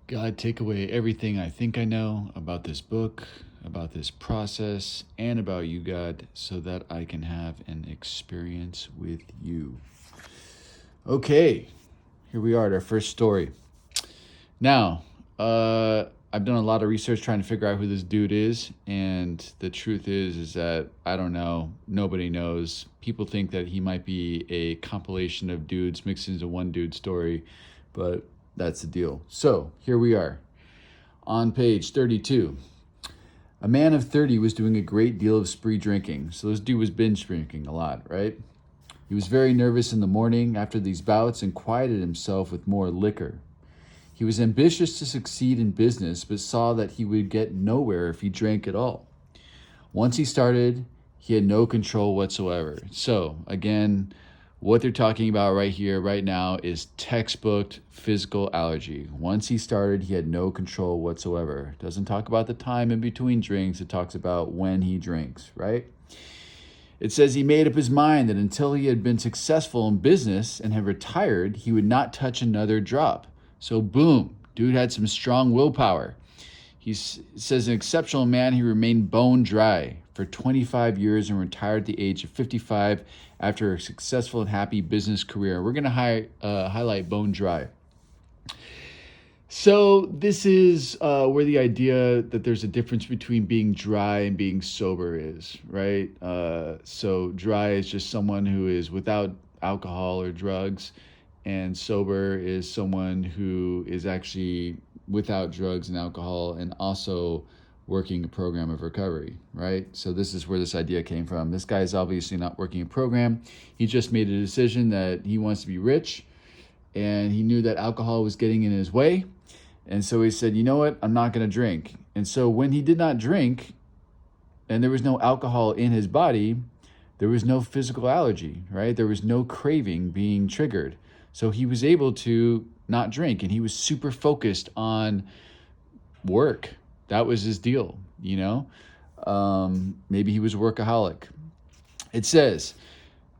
God, take away everything I think I know about this book, about this process, and about you, God, so that I can have an experience with you. Okay, here we are at our first story. Now, I've done a lot of research trying to figure out who this dude is, and the truth is that I don't know. Nobody knows. People think that he might be a compilation of dudes mixed into one dude story, but that's the deal. So here we are on page 32. A man of 30 was doing a great deal of spree drinking. So this dude was binge drinking a lot, right? He was very nervous in the morning after these bouts and quieted himself with more liquor. He was ambitious to succeed in business, but saw that he would get nowhere if he drank at all. Once he started, he had no control whatsoever. So, again, what they're talking about right here, right now, is textbook physical allergy. Once he started, he had no control whatsoever. It doesn't talk about the time in between drinks. It talks about when he drinks, right? It says he made up his mind that until he had been successful in business and had retired, he would not touch another drop. So boom, dude had some strong willpower. He says an exceptional man, he remained bone dry for 25 years and retired at the age of 55 after a successful and happy business career. We're going to highlight bone dry. So this is where the idea that there's a difference between being dry and being sober is, right? So dry is just someone who is without alcohol or drugs, and sober is someone who is actually without drugs and alcohol and also working a program of recovery, right? So this is where this idea came from. This guy is obviously not working a program. He just made a decision that he wants to be rich, and he knew that alcohol was getting in his way. And so he said, you know what? I'm not going to drink. And so when he did not drink and there was no alcohol in his body, there was no physical allergy, right? There was no craving being triggered. So he was able to not drink, and he was super focused on work. That was his deal, you know? Maybe he was a workaholic. It says,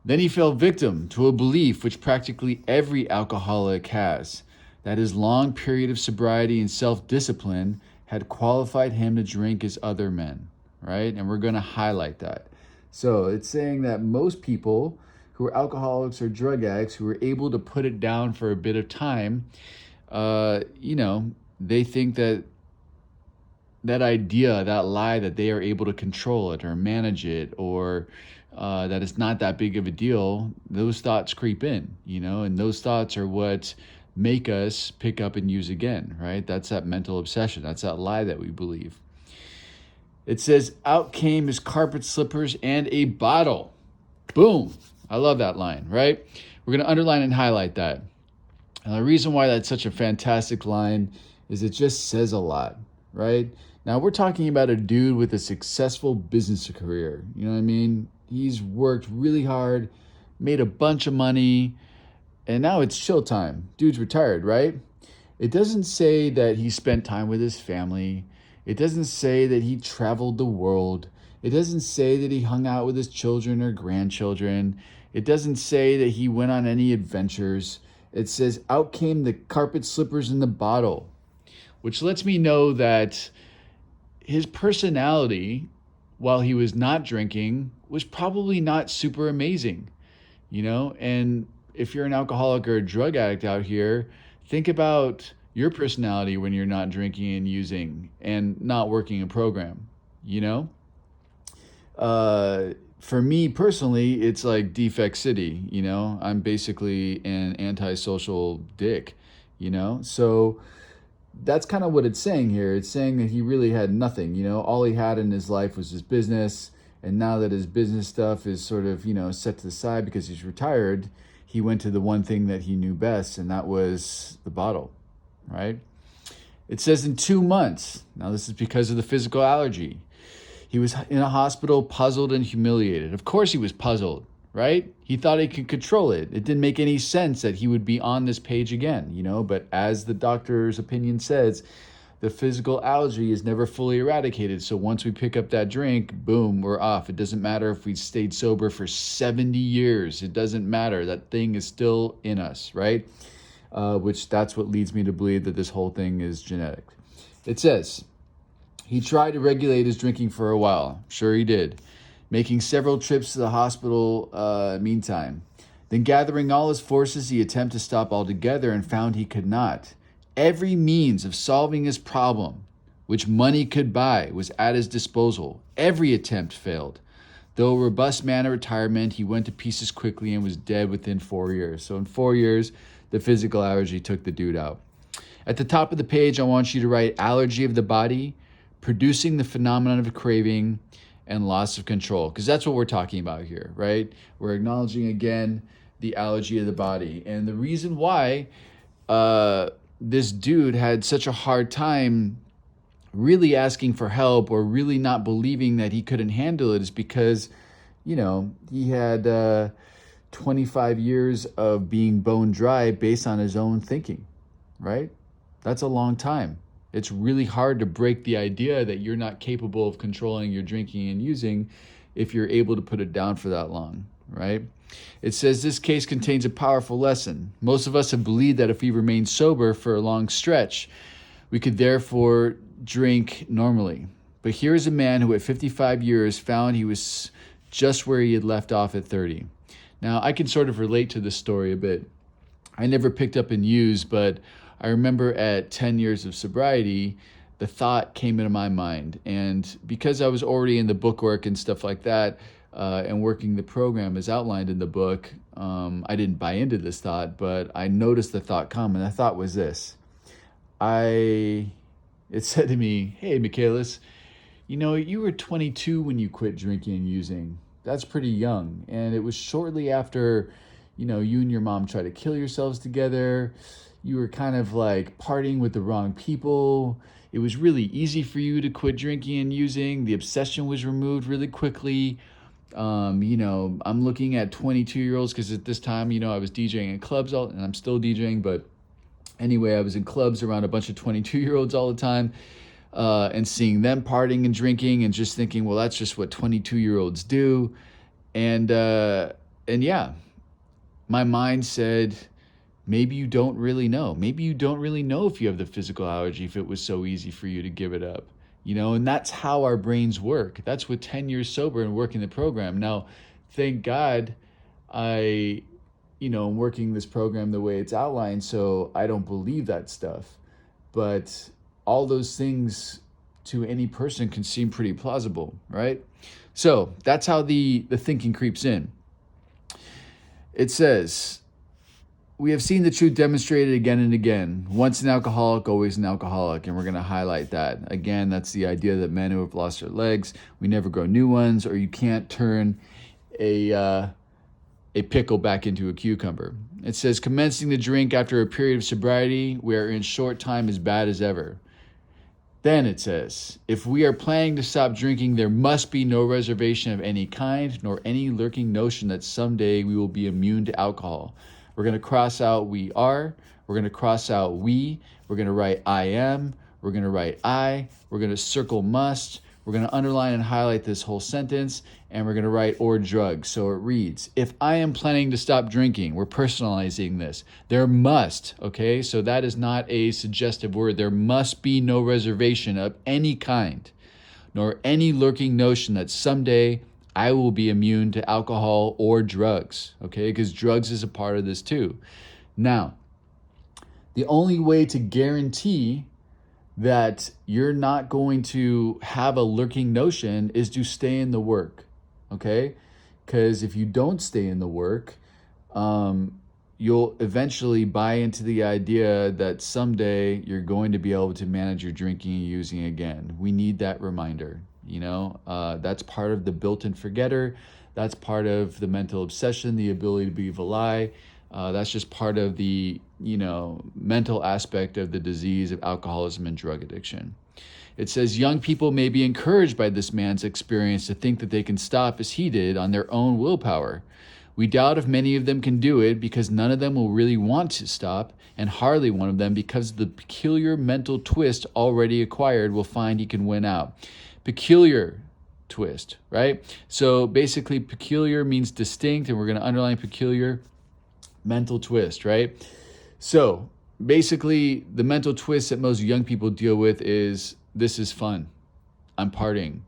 then he fell victim to a belief which practically every alcoholic has, that his long period of sobriety and self-discipline had qualified him to drink as other men, right? And we're going to highlight that. So it's saying that most people who are alcoholics or drug addicts who are able to put it down for a bit of time, they think that idea, that lie that they are able to control it or manage it, or that it's not that big of a deal, those thoughts creep in, and those thoughts are what make us pick up and use again, right? That's that mental obsession. That's that lie that we believe. It says, out came his carpet slippers and a bottle. Boom. I love that line, right? We're going to underline and highlight that. And the reason why that's such a fantastic line is it just says a lot, right? Now, we're talking about a dude with a successful business career. You know what I mean? He's worked really hard, made a bunch of money, and now it's chill time. Dude's retired, right? It doesn't say that he spent time with his family. It doesn't say that he traveled the world. It doesn't say that he hung out with his children or grandchildren. It doesn't say that he went on any adventures. It says, out came the carpet slippers in the bottle, which lets me know that his personality, while he was not drinking, was probably not super amazing, And if you're an alcoholic or a drug addict out here, think about your personality when you're not drinking and using and not working a program, For me personally, it's like defect city, I'm basically an antisocial dick, So that's kind of what it's saying here. It's saying that he really had nothing, all he had in his life was his business. And now that his business stuff is sort of, set to the side because he's retired, he went to the one thing that he knew best, and that was the bottle, right? It says in 2 months. Now this is because of the physical allergy. He was in a hospital, puzzled and humiliated. Of course he was puzzled, right? He thought he could control it. It didn't make any sense that he would be on this page again, But as the doctor's opinion says, the physical allergy is never fully eradicated. So once we pick up that drink, boom, we're off. It doesn't matter if we stayed sober for 70 years. It doesn't matter. That thing is still in us, right? which that's what leads me to believe that this whole thing is genetic. It says, he tried to regulate his drinking for a while. Sure he did. Making several trips to the hospital meantime. Then gathering all his forces, he attempted to stop altogether and found he could not. Every means of solving his problem, which money could buy, was at his disposal. Every attempt failed. Though a robust man at retirement, he went to pieces quickly and was dead within 4 years. So in 4 years, the physical allergy took the dude out. At the top of the page, I want you to write allergy of the body, producing the phenomenon of craving, and loss of control, because that's what we're talking about here, right? We're acknowledging again the allergy of the body. And the reason why this dude had such a hard time really asking for help or really not believing that he couldn't handle it is because, you know, he had 25 years of being bone dry based on his own thinking, right? That's a long time. It's really hard to break the idea that you're not capable of controlling your drinking and using if you're able to put it down for that long, right? It says this case contains a powerful lesson. Most of us have believed that if we remain sober for a long stretch, we could therefore drink normally. But here is a man who at 55 years found he was just where he had left off at 30. Now, I can sort of relate to this story a bit. I never picked up and used, but I remember at 10 years of sobriety, the thought came into my mind. And because I was already in the book work and stuff like that, and working the program as outlined in the book, I didn't buy into this thought, but I noticed the thought come, and the thought was this. It said to me, hey, Michaelis, you know, you were 22 when you quit drinking and using. That's pretty young. And it was shortly after, you know, you and your mom tried to kill yourselves together. You were kind of like partying with the wrong people. It was really easy for you to quit drinking and using. The obsession was removed really quickly. You know, I'm looking at 22-year-olds because at this time, you know, I was DJing in clubs and I'm still DJing, but anyway, I was in clubs around a bunch of 22-year-olds all the time, and seeing them partying and drinking and just thinking, well, that's just what 22-year-olds do. And yeah, my mind said, maybe you don't really know. Maybe you don't really know if you have the physical allergy, if it was so easy for you to give it up. You know, and that's how our brains work. That's with 10 years sober and working the program. Now, thank God I'm working this program the way it's outlined, so I don't believe that stuff. But all those things to any person can seem pretty plausible, right? So that's how the thinking creeps in. It says, we have seen the truth demonstrated again and again. Once an alcoholic, always an alcoholic. And we're going to highlight that. Again, that's the idea that men who have lost their legs, we never grow new ones, or you can't turn a pickle back into a cucumber. It says, commencing the drink after a period of sobriety, we are in short time as bad as ever. Then it says, if we are planning to stop drinking, there must be no reservation of any kind, nor any lurking notion that someday we will be immune to alcohol. We're going to cross out we are. We're going to cross out we. We're going to write I am. We're going to write I. We're going to circle must. We're going to underline and highlight this whole sentence. And we're going to write or drugs. So it reads, if I am planning to stop drinking, we're personalizing this. There must, okay? So that is not a suggestive word. There must be no reservation of any kind, nor any lurking notion that someday I will be immune to alcohol or drugs, okay? Because drugs is a part of this too. Now, the only way to guarantee that you're not going to have a lurking notion is to stay in the work, okay? Because if you don't stay in the work, you'll eventually buy into the idea that someday you're going to be able to manage your drinking and using again. We need that reminder. You know, that's part of the built-in forgetter. That's part of the mental obsession, the ability to believe a lie. That's just part of the, mental aspect of the disease of alcoholism and drug addiction. It says, young people may be encouraged by this man's experience to think that they can stop as he did on their own willpower. We doubt if many of them can do it because none of them will really want to stop, and hardly one of them, because of the peculiar mental twist already acquired, will find he can win out. Peculiar twist, right? So basically peculiar means distinct, and we're going to underline peculiar mental twist, right? So basically, the mental twist that most young people deal with is, this is fun. I'm partying.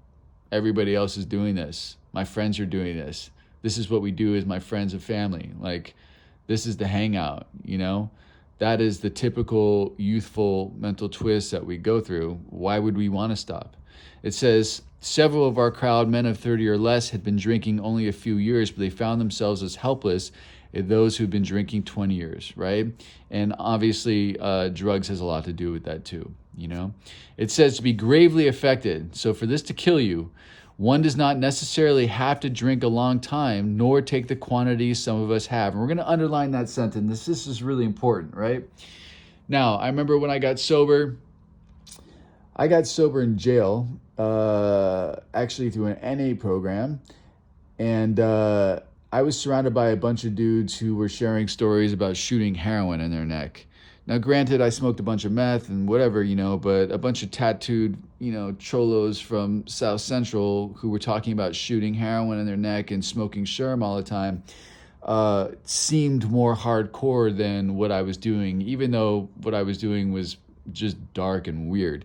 Everybody else is doing this. My friends are doing this. This is what we do as my friends and family. Like, this is the hangout, you know? That is the typical youthful mental twist that we go through. Why would we want to stop? It says, several of our crowd, men of 30 or less, had been drinking only a few years, but they found themselves as helpless as those who've been drinking 20 years, right? And obviously, drugs has a lot to do with that too, you know? It says to be gravely affected. So for this to kill you, one does not necessarily have to drink a long time, nor take the quantities some of us have. And we're going to underline that sentence. This is really important, right? Now, I remember when I got sober in jail, actually through an NA program. And I was surrounded by a bunch of dudes who were sharing stories about shooting heroin in their neck. Now, granted, I smoked a bunch of meth and whatever, you know, but a bunch of tattooed, you know, cholos from South Central who were talking about shooting heroin in their neck and smoking sherm all the time seemed more hardcore than what I was doing, even though what I was doing was just dark and weird.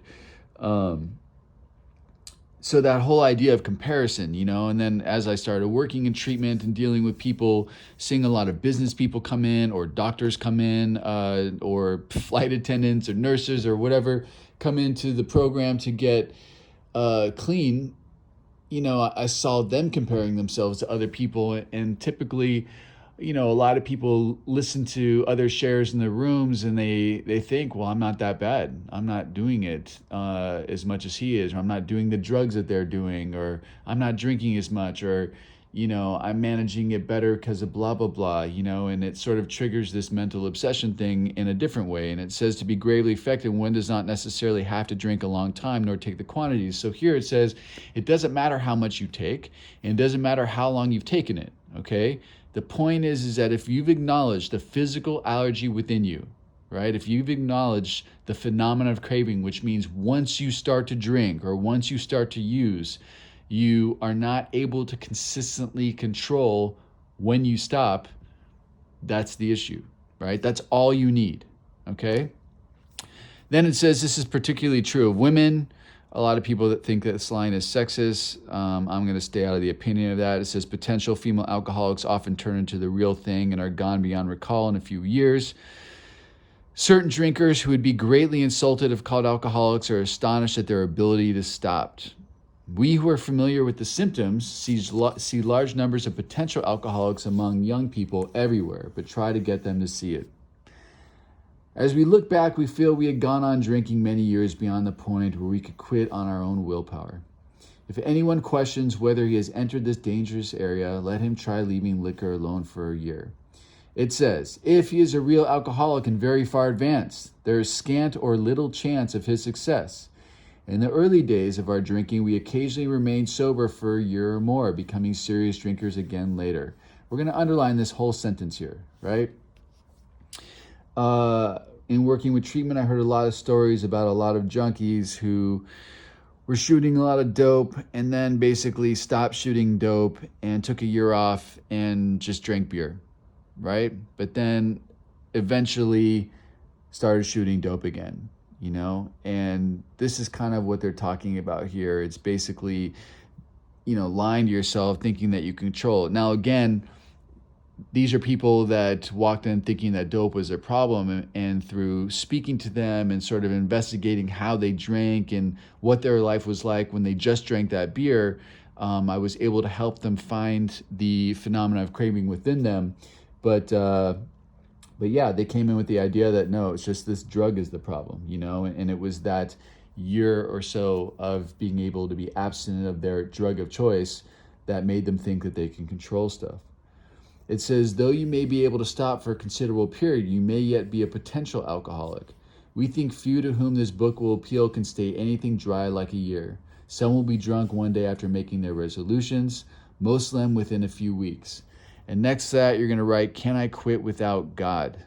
So that whole idea of comparison, you know, and then as I started working in treatment and dealing with people, seeing a lot of business people come in, or doctors come in, or flight attendants or nurses or whatever come into the program to get clean, you know, I saw them comparing themselves to other people. And typically, you know, a lot of people listen to other shares in the rooms and they think, well, I'm not that bad. I'm not doing it as much as he is, or I'm not doing the drugs that they're doing, or I'm not drinking as much, or, you know, I'm managing it better because of blah, blah, blah, you know, and it sort of triggers this mental obsession thing in a different way. And it says to be gravely affected, one does not necessarily have to drink a long time nor take the quantities. So here it says, it doesn't matter how much you take, and it doesn't matter how long you've taken it, okay? The point is that if you've acknowledged the physical allergy within you, right? If you've acknowledged the phenomenon of craving, which means once you start to drink or once you start to use, you are not able to consistently control when you stop, that's the issue, right? That's all you need, okay? Then it says this is particularly true of women. A lot of people that think that this line is sexist. I'm going to stay out of the opinion of that. It says potential female alcoholics often turn into the real thing and are gone beyond recall in a few years. Certain drinkers who would be greatly insulted if called alcoholics are astonished at their ability to stop. We who are familiar with the symptoms see large numbers of potential alcoholics among young people everywhere, but try to get them to see it. As we look back, we feel we had gone on drinking many years beyond the point where we could quit on our own willpower. If anyone questions whether he has entered this dangerous area, let him try leaving liquor alone for a year. It says, if he is a real alcoholic and very far advanced, there is scant or little chance of his success. In the early days of our drinking, we occasionally remained sober for a year or more, becoming serious drinkers again later. We're going to underline this whole sentence here, right? In working with treatment, I heard a lot of stories about a lot of junkies who were shooting a lot of dope and then basically stopped shooting dope and took a year off and just drank beer, right? But then eventually started shooting dope again, you know? And this is kind of what they're talking about here. It's basically, you know, lying to yourself, thinking that you control it. Now, again, these are people that walked in thinking that dope was their problem, and through speaking to them and sort of investigating how they drank and what their life was like when they just drank that beer, I was able to help them find the phenomena of craving within them. But yeah, they came in with the idea that no, it's just this drug is the problem, you know, and it was that year or so of being able to be abstinent of their drug of choice that made them think that they can control stuff. It says, though you may be able to stop for a considerable period, you may yet be a potential alcoholic. We think few to whom this book will appeal can stay anything dry like a year. Some will be drunk one day after making their resolutions, most of them within a few weeks. And next to that, you're going to write, can I quit without God?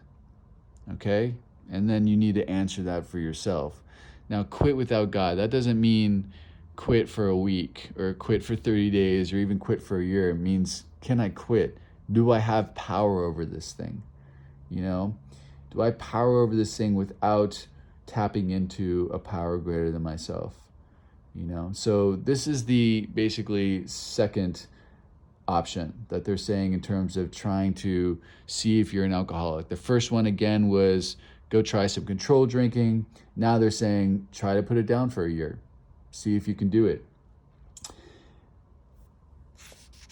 Okay? And then you need to answer that for yourself. Now, quit without God, that doesn't mean quit for a week or quit for 30 days or even quit for a year. It means, can I quit? Do I have power over this thing? You know, Do I power over this thing without tapping into a power greater than myself? So this is the basically second option that they're saying in terms of trying to see if you're an alcoholic. The first one, again, was go try some controlled drinking. Now they're saying try to put it down for a year. See if you can do it.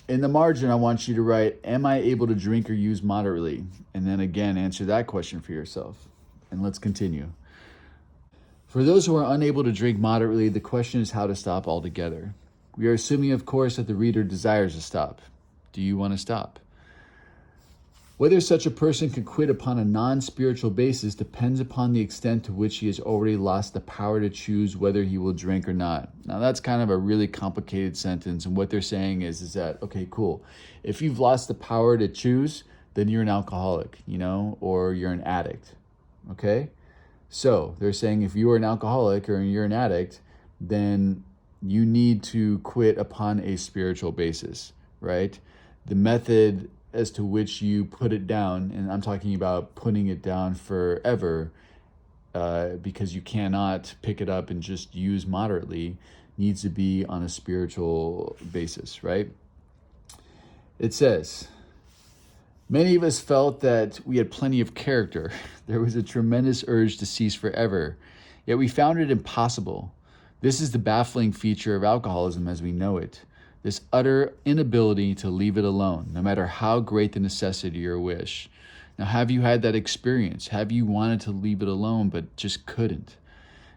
In the margin, I want you to write, am I able to drink or use moderately? And then again, answer that question for yourself. And let's continue. For those who are unable to drink moderately, the question is how to stop altogether. We are assuming, of course, that the reader desires to stop. Do you want to stop? Whether such a person can quit upon a non-spiritual basis depends upon the extent to which he has already lost the power to choose whether he will drink or not. Now, that's kind of a really complicated sentence, and what they're saying is that, okay, cool. If you've lost the power to choose, then you're an alcoholic, or you're an addict, okay? So they're saying if you are an alcoholic or you're an addict, then you need to quit upon a spiritual basis, right? The method as to which you put it down, and I'm talking about putting it down forever, because you cannot pick it up and just use moderately, needs to be on a spiritual basis, right? It says, many of us felt that we had plenty of character. There was a tremendous urge to cease forever, yet we found it impossible. This is the baffling feature of alcoholism as we know it. This utter inability to leave it alone, no matter how great the necessity or wish. Now, have you had that experience? Have you wanted to leave it alone but just couldn't?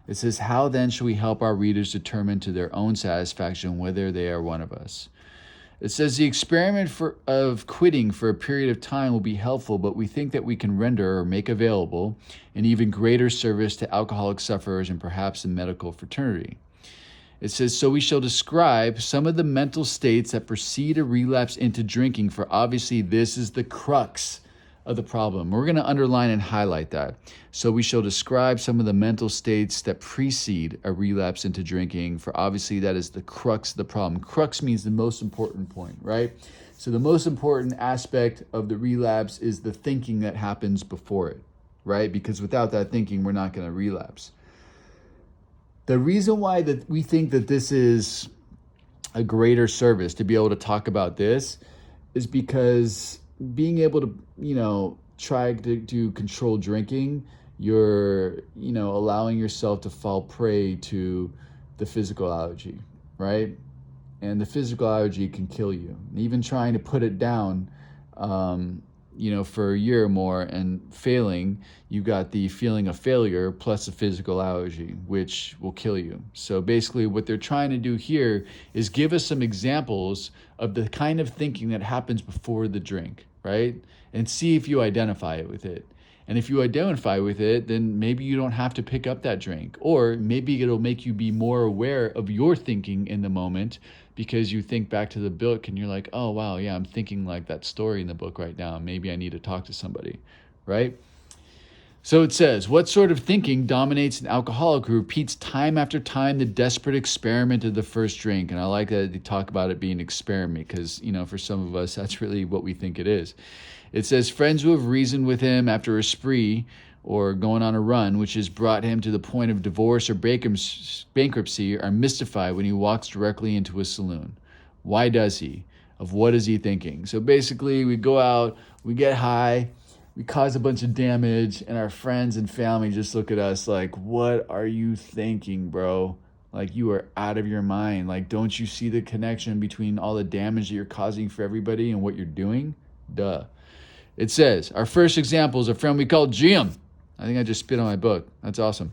It says, how then shall we help our readers determine to their own satisfaction whether they are one of us? It says the experiment of quitting for a period of time will be helpful, but we think that we can render or make available an even greater service to alcoholic sufferers and perhaps the medical fraternity. It says, so we shall describe some of the mental states that precede a relapse into drinking, for obviously this is the crux of the problem. We're going to underline and highlight that. So we shall describe some of the mental states that precede a relapse into drinking, for obviously that is the crux of the problem. Crux means the most important point, right? So the most important aspect of the relapse is the thinking that happens before it, right? Because without that thinking, we're not going to relapse. The reason why that we think that this is a greater service to be able to talk about this is because being able to, try to do controlled drinking, you're, allowing yourself to fall prey to the physical allergy, right? And the physical allergy can kill you. Even trying to put it down, for a year or more and failing, you got the feeling of failure plus a physical allergy, which will kill you. So basically what they're trying to do here is give us some examples of the kind of thinking that happens before the drink, right? And see if you identify with it. And if you identify with it, then maybe you don't have to pick up that drink. Or maybe it'll make you be more aware of your thinking in the moment, because you think back to the book and you're like, oh, wow, yeah, I'm thinking like that story in the book right now. Maybe I need to talk to somebody, right? So it says, what sort of thinking dominates an alcoholic who repeats time after time the desperate experiment of the first drink? And I like that they talk about it being an experiment because, for some of us, that's really what we think it is. It says, friends who have reasoned with him after a spree or going on a run, which has brought him to the point of divorce or bankruptcy, are mystified when he walks directly into a saloon. Why does he? Of what is he thinking? So basically, we go out, we get high, we cause a bunch of damage, and our friends and family just look at us like, what are you thinking, bro? Like, you are out of your mind. Like, don't you see the connection between all the damage that you're causing for everybody and what you're doing? Duh. It says, our first example is a friend we call Jim. I think I just spit on my book. That's awesome.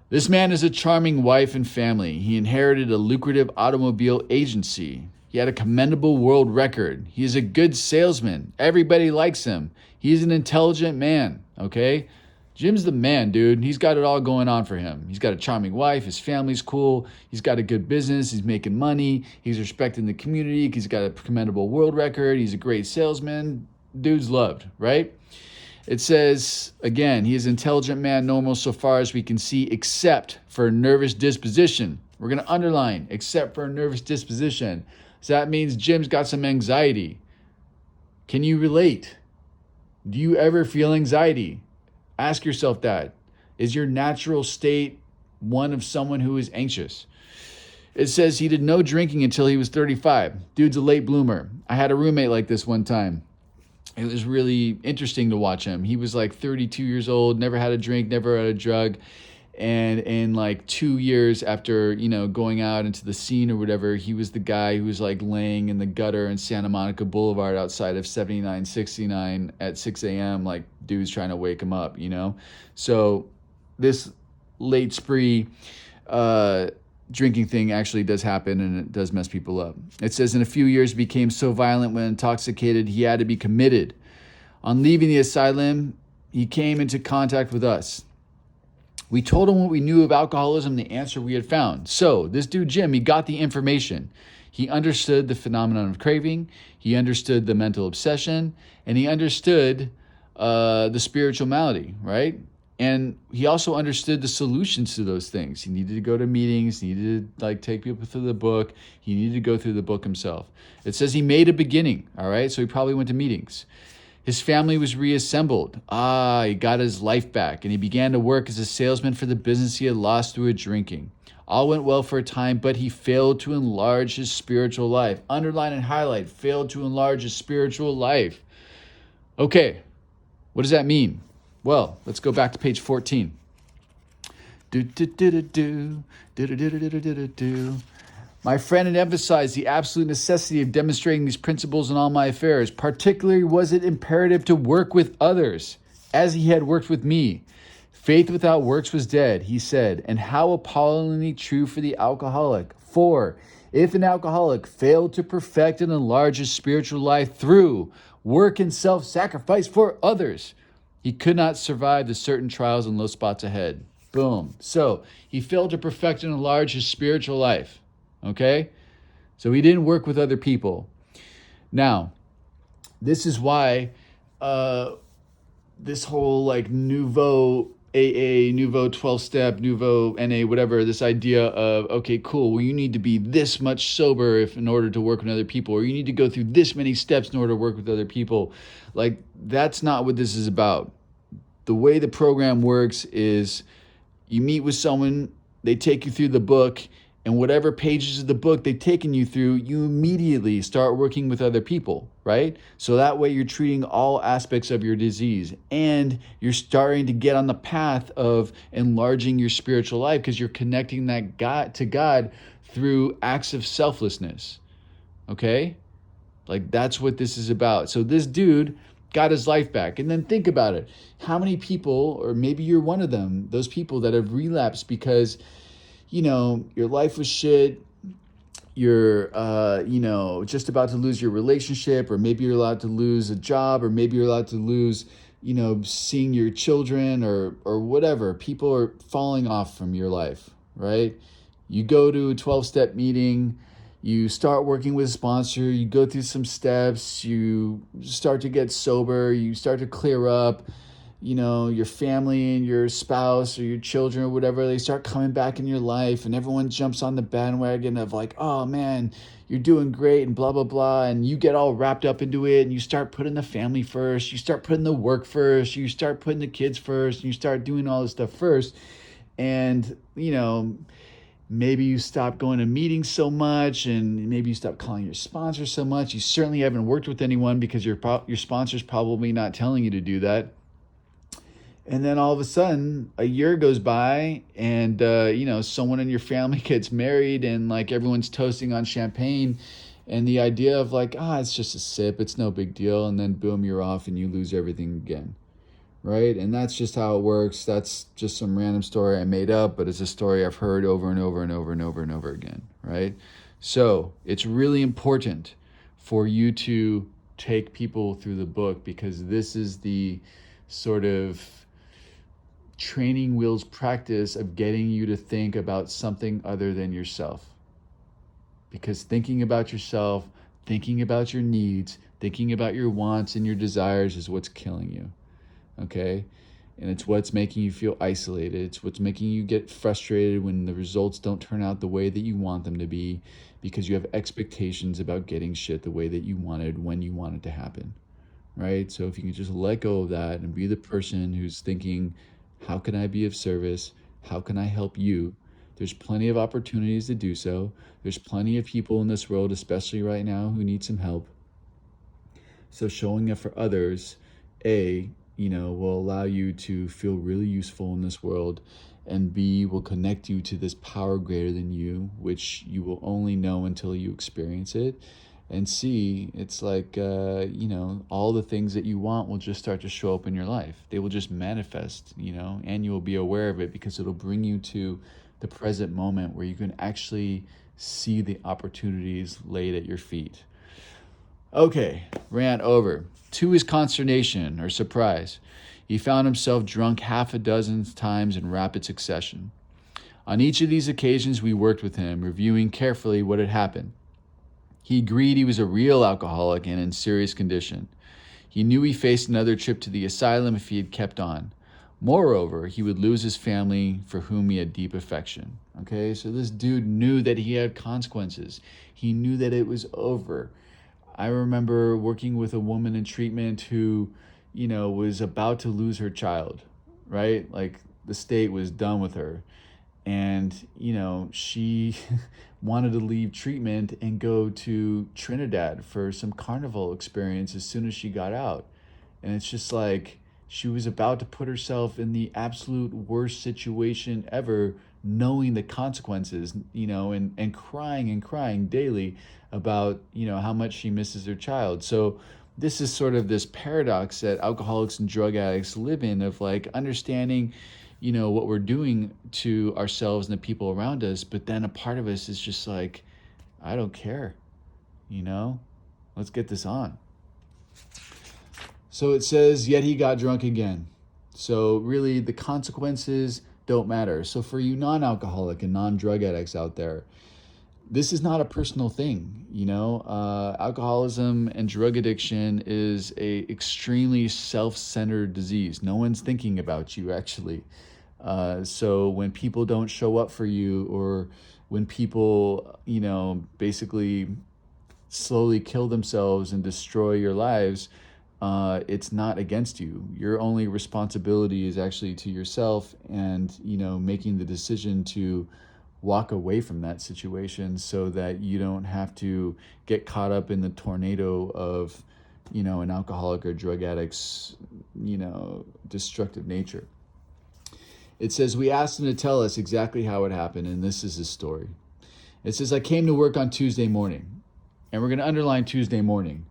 This man has a charming wife and family. He inherited a lucrative automobile agency. He had a commendable world record. He is a good salesman. Everybody likes him. He's an intelligent man, okay? Jim's the man, dude. He's got it all going on for him. He's got a charming wife. His family's cool. He's got a good business. He's making money. He's respecting the community. He's got a commendable world record. He's a great salesman. Dude's loved, right? It says, again, he is an intelligent man, normal so far as we can see, except for a nervous disposition. We're going to underline, except for a nervous disposition. So that means Jim's got some anxiety. Can you relate? Do you ever feel anxiety? Ask yourself that. Is your natural state one of someone who is anxious? It says he did no drinking until he was 35. Dude's a late bloomer. I had a roommate like this one time. It was really interesting to watch him. He was like 32 years old, never had a drink, never had a drug. And in like 2 years after, going out into the scene or whatever, he was the guy who was like laying in the gutter in Santa Monica Boulevard outside of 7969 at 6 a.m. Like dudes trying to wake him up, So this late spree drinking thing actually does happen, and it does mess people up. It says in a few years became so violent when intoxicated he had to be committed. On leaving the asylum, he came into contact with us. We told him what we knew of alcoholism, the answer we had found. So this dude, Jim, he got the information. He understood the phenomenon of craving. He understood the mental obsession, and he understood the spiritual malady, right? And he also understood the solutions to those things. He needed to go to meetings. He needed to take people through the book. He needed to go through the book himself. It says he made a beginning, all right? So he probably went to meetings. His family was reassembled. He got his life back, and he began to work as a salesman for the business he had lost through drinking. All went well for a time, but he failed to enlarge his spiritual life. Underline and highlight, failed to enlarge his spiritual life. Okay, what does that mean? Well, let's go back to page 14. My friend had emphasized the absolute necessity of demonstrating these principles in all my affairs. Particularly was it imperative to work with others, as he had worked with me. Faith without works was dead, he said, and how appallingly true for the alcoholic. For if an alcoholic failed to perfect and enlarge his spiritual life through work and self-sacrifice for others, he could not survive the certain trials and low spots ahead. Boom. So he failed to perfect and enlarge his spiritual life. Okay? So he didn't work with other people. Now, this is why this whole nouveau AA, nouveau 12-step, nouveau NA, whatever, this idea of, okay, cool, well, you need to be this much sober in order to work with other people, or you need to go through this many steps in order to work with other people. That's not what this is about. The way the program works is you meet with someone, they take you through the book, and whatever pages of the book they've taken you through, you immediately start working with other people, right? So that way you're treating all aspects of your disease, and you're starting to get on the path of enlarging your spiritual life because you're connecting that God to God through acts of selflessness, okay? That's what this is about. So this dude got his life back. And then think about it. How many people, or maybe you're one of them, those people that have relapsed because your life was shit, you're, just about to lose your relationship, or maybe you're allowed to lose a job, or maybe you're allowed to lose, seeing your children or whatever. People are falling off from your life, right? You go to a 12-step meeting, you start working with a sponsor, you go through some steps, you start to get sober, you start to clear up. Your family and your spouse or your children or whatever, they start coming back in your life, and everyone jumps on the bandwagon of oh man, you're doing great and blah, blah, blah. And you get all wrapped up into it, and you start putting the family first, you start putting the work first, you start putting the kids first, and you start doing all this stuff first. And, maybe you stop going to meetings so much, and maybe you stop calling your sponsor so much. You certainly haven't worked with anyone because your sponsor's probably not telling you to do that. And then all of a sudden, a year goes by, and, someone in your family gets married, and everyone's toasting on champagne. And the idea of it's just a sip, it's no big deal. And then boom, you're off and you lose everything again. Right? And that's just how it works. That's just some random story I made up, but it's a story I've heard over and over and over and over and over again. Right? So it's really important for you to take people through the book, because this is the sort of training wheels practice of getting you to think about something other than yourself. Because thinking about yourself, thinking about your needs, thinking about your wants and your desires is what's killing you. Okay? And it's what's making you feel isolated. It's what's making you get frustrated when the results don't turn out the way that you want them to be, because you have expectations about getting shit the way that you wanted when you want it to happen. right? So if you can just let go of that and be the person who's thinking, how can I be of service? How can I help you? There's plenty of opportunities to do so. There's plenty of people in this world, especially right now, who need some help. So showing up for others, will allow you to feel really useful in this world, and B, will connect you to this power greater than you, which you will only know until you experience it. And C, it's like, all the things that you want will just start to show up in your life. They will just manifest, and you will be aware of it because it'll bring you to the present moment where you can actually see the opportunities laid at your feet. Okay, rant over. To his consternation or surprise, he found himself drunk half a dozen times in rapid succession. On each of these occasions, we worked with him, reviewing carefully what had happened. He agreed he was a real alcoholic and in serious condition. He knew he faced another trip to the asylum if he had kept on. Moreover, he would lose his family for whom he had deep affection. Okay, so this dude knew that he had consequences. He knew that it was over. I remember working with a woman in treatment who, was about to lose her child, right? Like the state was done with her. And, she wanted to leave treatment and go to Trinidad for some carnival experience as soon as she got out. And it's just like she was about to put herself in the absolute worst situation ever, knowing the consequences, and crying daily about, how much she misses her child. So this is sort of this paradox that alcoholics and drug addicts live in, of like understanding, what we're doing to ourselves and the people around us. But then a part of us is just like, I don't care, let's get this on. So it says, yet he got drunk again. So really the consequences don't matter. So for you non-alcoholic and non-drug addicts out there, this is not a personal thing. Alcoholism and drug addiction is a extremely self-centered disease. No one's thinking about you, actually. So when people don't show up for you, or when people, basically slowly kill themselves and destroy your lives, it's not against you. Your only responsibility is actually to yourself, and, making the decision to walk away from that situation so that you don't have to get caught up in the tornado of, an alcoholic or drug addict's, destructive nature. It says, we asked him to tell us exactly how it happened, and this is his story. It says, I came to work on Tuesday morning, and we're going to underline Tuesday morning.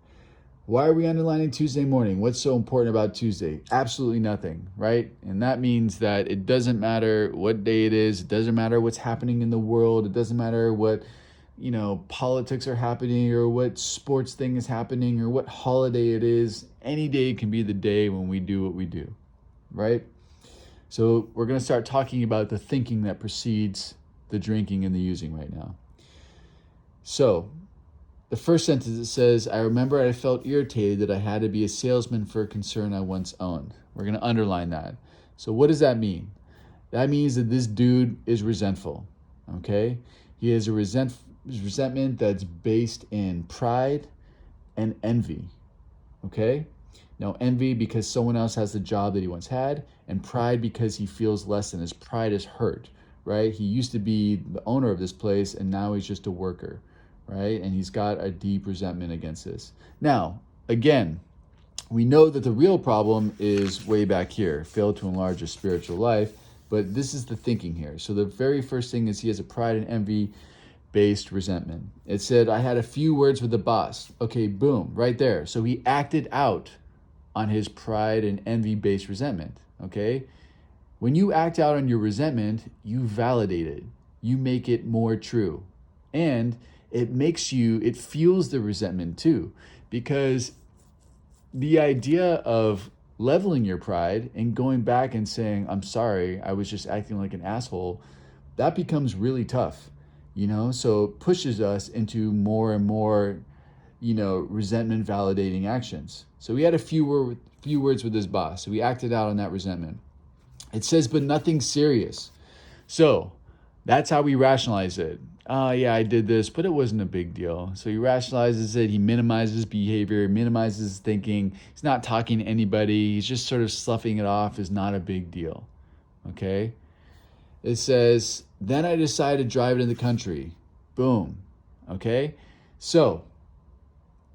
Why are we underlining Tuesday morning? What's so important about Tuesday? Absolutely nothing, right? And that means that it doesn't matter what day it is. It doesn't matter what's happening in the world. It doesn't matter what, politics are happening, or what sports thing is happening, or what holiday it is. Any day can be the day when we do what we do, right? So we're going to start talking about the thinking that precedes the drinking and the using right now. So the first sentence, it says, I remember I felt irritated that I had to be a salesman for a concern I once owned. We're going to underline that. So what does that mean? That means that this dude is resentful, okay? He has a resentment that's based in pride and envy, okay? Now, envy because someone else has the job that he once had, and pride because he feels less than. His pride is hurt, right? He used to be the owner of this place, and now he's just a worker, right? And he's got a deep resentment against this. Now, again, we know that the real problem is way back here, failed to enlarge his spiritual life, but this is the thinking here. So the very first thing is he has a pride and envy-based resentment. It said, I had a few words with the boss. Okay, boom, right there. So he acted out on his pride and envy-based resentment, okay? When you act out on your resentment, you validate it. You make it more true. And it fuels the resentment too, because the idea of leveling your pride and going back and saying, I'm sorry, I was just acting like an asshole, that becomes really tough, so it pushes us into more and more, resentment validating actions. So we had a few words with his boss, so we acted out on that resentment. It says, but nothing serious. So That's how we rationalize it. Oh, yeah, I did this, but it wasn't a big deal. So he rationalizes it. He minimizes behavior, minimizes thinking. He's not talking to anybody. He's just sort of sloughing it off as not a big deal. Okay? It says, then I decided to drive it in the country. Boom. Okay? So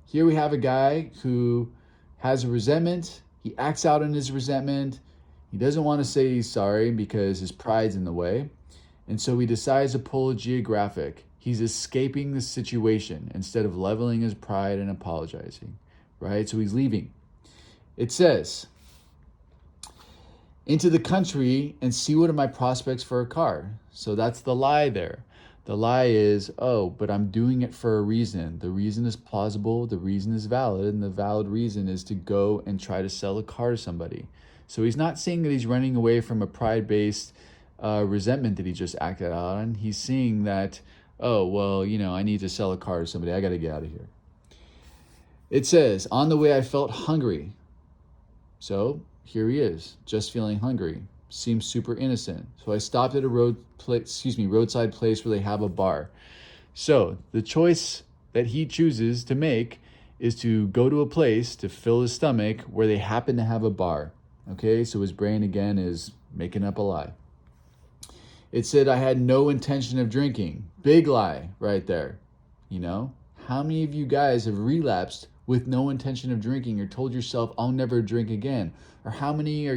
here we have a guy who has a resentment. He acts out on his resentment. He doesn't want to say he's sorry because his pride's in the way. And so he decides to pull a geographic. He's escaping the situation instead of leveling his pride and apologizing, right? So he's leaving. It says, into the country and see what are my prospects for a car. So that's the lie there. The lie is, oh, but I'm doing it for a reason. The reason is plausible, the reason is valid, and the valid reason is to go and try to sell a car to somebody. So he's not saying that he's running away from a pride-based resentment that he just acted out on. He's seeing that, oh, well, I need to sell a car to somebody. I got to get out of here. It says, on the way I felt hungry. So here he is, just feeling hungry. Seems super innocent. So I stopped at a roadside place where they have a bar. So the choice that he chooses to make is to go to a place to fill his stomach where they happen to have a bar. Okay, so his brain again is making up a lie. It said I had no intention of drinking. Big lie right there. How many of you guys have relapsed with no intention of drinking or told yourself, I'll never drink again? Or how many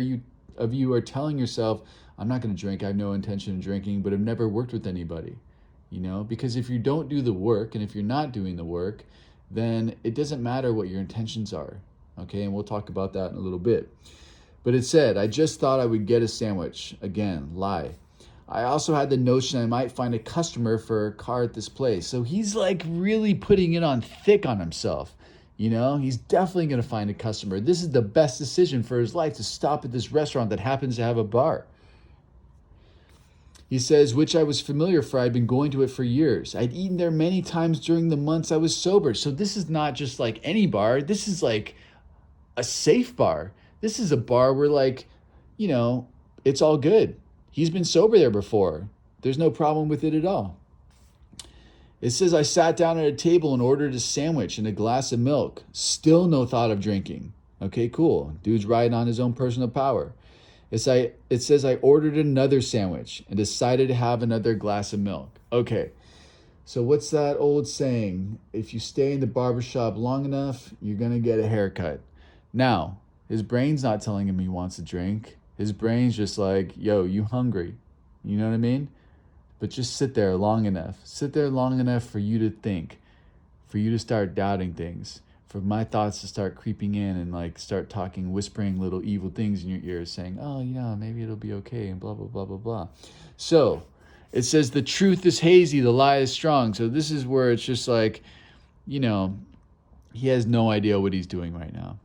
of you are telling yourself, I'm not going to drink, I have no intention of drinking, but have never worked with anybody? Because if you don't do the work, and if you're not doing the work, then it doesn't matter what your intentions are. Okay, and we'll talk about that in a little bit. But it said, I just thought I would get a sandwich. Again, lie. I also had the notion I might find a customer for a car at this place. So he's like really putting it on thick on himself. He's definitely going to find a customer. This is the best decision for his life, to stop at this restaurant that happens to have a bar. He says, which I was familiar for. I'd been going to it for years. I'd eaten there many times during the months I was sober. So this is not just like any bar. This is like a safe bar. This is a bar where it's all good. He's been sober there before. There's no problem with it at all. It says I sat down at a table and ordered a sandwich and a glass of milk. Still no thought of drinking. Okay, cool. Dude's riding on his own personal power. It says I ordered another sandwich and decided to have another glass of milk. Okay, so what's that old saying? If you stay in the barbershop long enough, you're going to get a haircut. Now, his brain's not telling him he wants to drink. His brain's just like, yo, you hungry? You know what I mean? But just sit there long enough. Sit there long enough for you to think, for you to start doubting things, for my thoughts to start creeping in and start talking, whispering little evil things in your ears saying, oh, maybe it'll be okay and blah, blah, blah, blah, blah. So it says the truth is hazy, the lie is strong. So this is where it's just like, he has no idea what he's doing right now.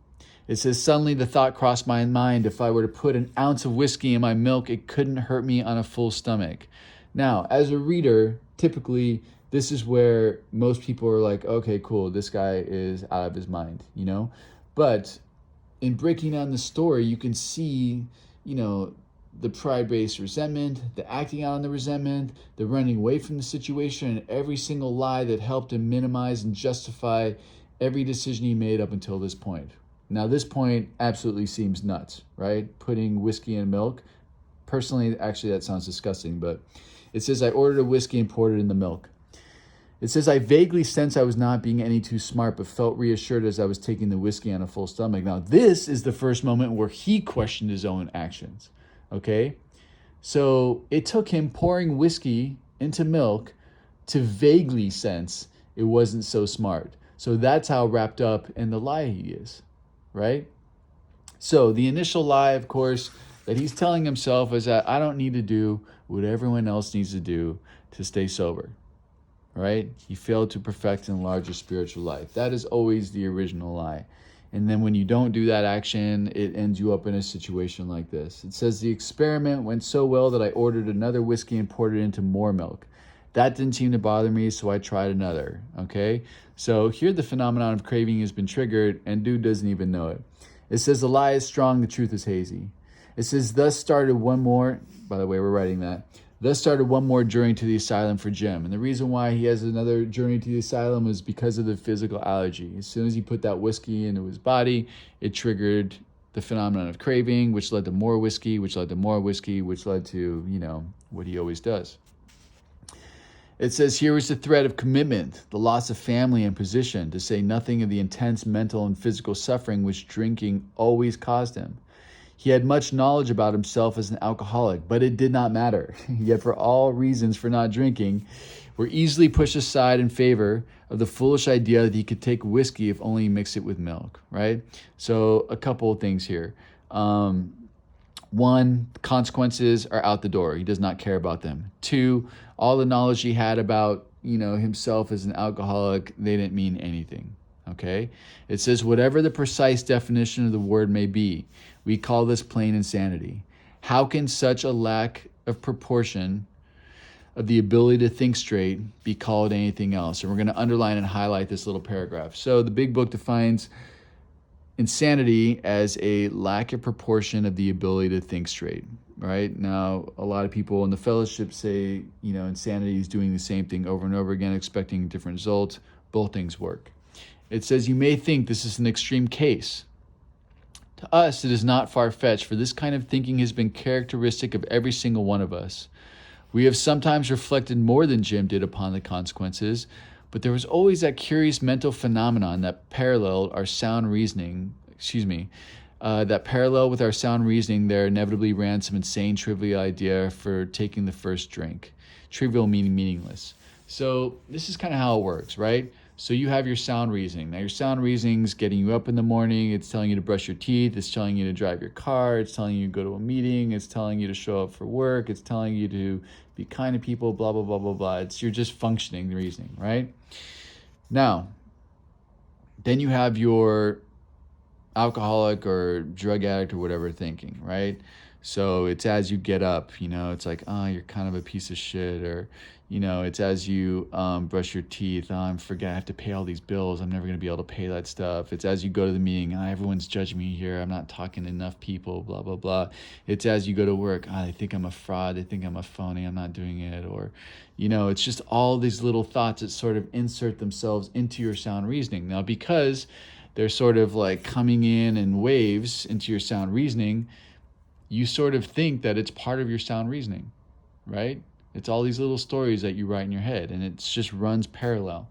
It says, suddenly the thought crossed my mind, if I were to put an ounce of whiskey in my milk, it couldn't hurt me on a full stomach. Now, as a reader, typically, this is where most people are like, okay, cool, this guy is out of his mind, But in breaking down the story, you can see, the pride-based resentment, the acting out on the resentment, the running away from the situation, and every single lie that helped him minimize and justify every decision he made up until this point. Now, this point absolutely seems nuts, right? Putting whiskey in milk. Personally, actually, that sounds disgusting, but it says, I ordered a whiskey and poured it in the milk. It says, I vaguely sensed I was not being any too smart, but felt reassured as I was taking the whiskey on a full stomach. Now, this is the first moment where he questioned his own actions, okay? So it took him pouring whiskey into milk to vaguely sense it wasn't so smart. So that's how wrapped up in the lie he is, right? So the initial lie, of course, that he's telling himself is that I don't need to do what everyone else needs to do to stay sober, right? He failed to perfect and enlarge his spiritual life. That is always the original lie. And then when you don't do that action, it ends you up in a situation like this. It says the experiment went so well that I ordered another whiskey and poured it into more milk. That didn't seem to bother me, so I tried another, okay? So here the phenomenon of craving has been triggered, and dude doesn't even know it. It says the lie is strong, the truth is hazy. It says thus started one more, by the way, we're writing that, Thus started one more journey to the asylum for Jim. And the reason why he has another journey to the asylum is because of the physical allergy. As soon as he put that whiskey into his body, it triggered the phenomenon of craving, which led to more whiskey, which led to more whiskey, which led to, what he always does. It says here was the threat of commitment, the loss of family and position, to say nothing of the intense mental and physical suffering which drinking always caused him. He had much knowledge about himself as an alcoholic, but it did not matter. Yet for all reasons for not drinking were easily pushed aside in favor of the foolish idea that he could take whiskey if only he mixed it with milk, right? So a couple of things here. One, consequences are out the door. He does not care about them. Two, all the knowledge he had about, himself as an alcoholic, they didn't mean anything, okay? It says, whatever the precise definition of the word may be, we call this plain insanity. How can such a lack of proportion of the ability to think straight be called anything else? And we're going to underline and highlight this little paragraph. So the big book defines insanity as a lack of proportion of the ability to think straight, right? Now, a lot of people in the fellowship say, insanity is doing the same thing over and over again, expecting a different result. Both things work. It says, you may think this is an extreme case. To us, it is not far-fetched, for this kind of thinking has been characteristic of every single one of us. We have sometimes reflected more than Jim did upon the consequences, but there was always that curious mental phenomenon that paralleled our sound reasoning, that parallel with our sound reasoning, there inevitably ran some insane trivial idea for taking the first drink. Trivial meaning meaningless. So this is kind of how it works, right? So you have your sound reasoning. Now your sound reasoning's getting you up in the morning. It's telling you to brush your teeth. It's telling you to drive your car. It's telling you to go to a meeting. It's telling you to show up for work. It's telling you to be kind to people, blah, blah, blah, blah, blah. You're just functioning the reasoning, right? Now, then you have your alcoholic or drug addict or whatever thinking, right? So it's as you get up, it's like, oh, you're kind of a piece of shit, or, it's as you brush your teeth, I have to pay all these bills, I'm never going to be able to pay that stuff. It's as you go to the meeting, everyone's judging me here, I'm not talking to enough people, blah, blah, blah. It's as you go to work, they think I'm a fraud, they think I'm a phony, I'm not doing it, or, it's just all these little thoughts that sort of insert themselves into your sound reasoning. Now, because they're sort of like coming in waves into your sound reasoning, you sort of think that it's part of your sound reasoning, right? It's all these little stories that you write in your head, and it just runs parallel.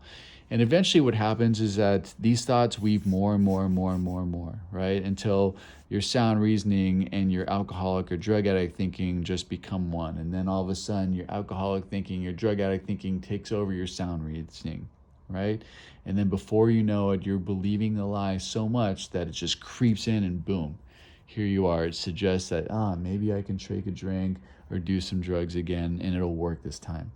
And eventually what happens is that these thoughts weave more and more and more and more and more, right? Until your sound reasoning and your alcoholic or drug addict thinking just become one. And then all of a sudden your alcoholic thinking, your drug addict thinking takes over your sound reasoning, right? And then before you know it, you're believing the lie so much that it just creeps in, and boom, here you are. It suggests that, maybe I can take a drink or do some drugs again and it'll work this time,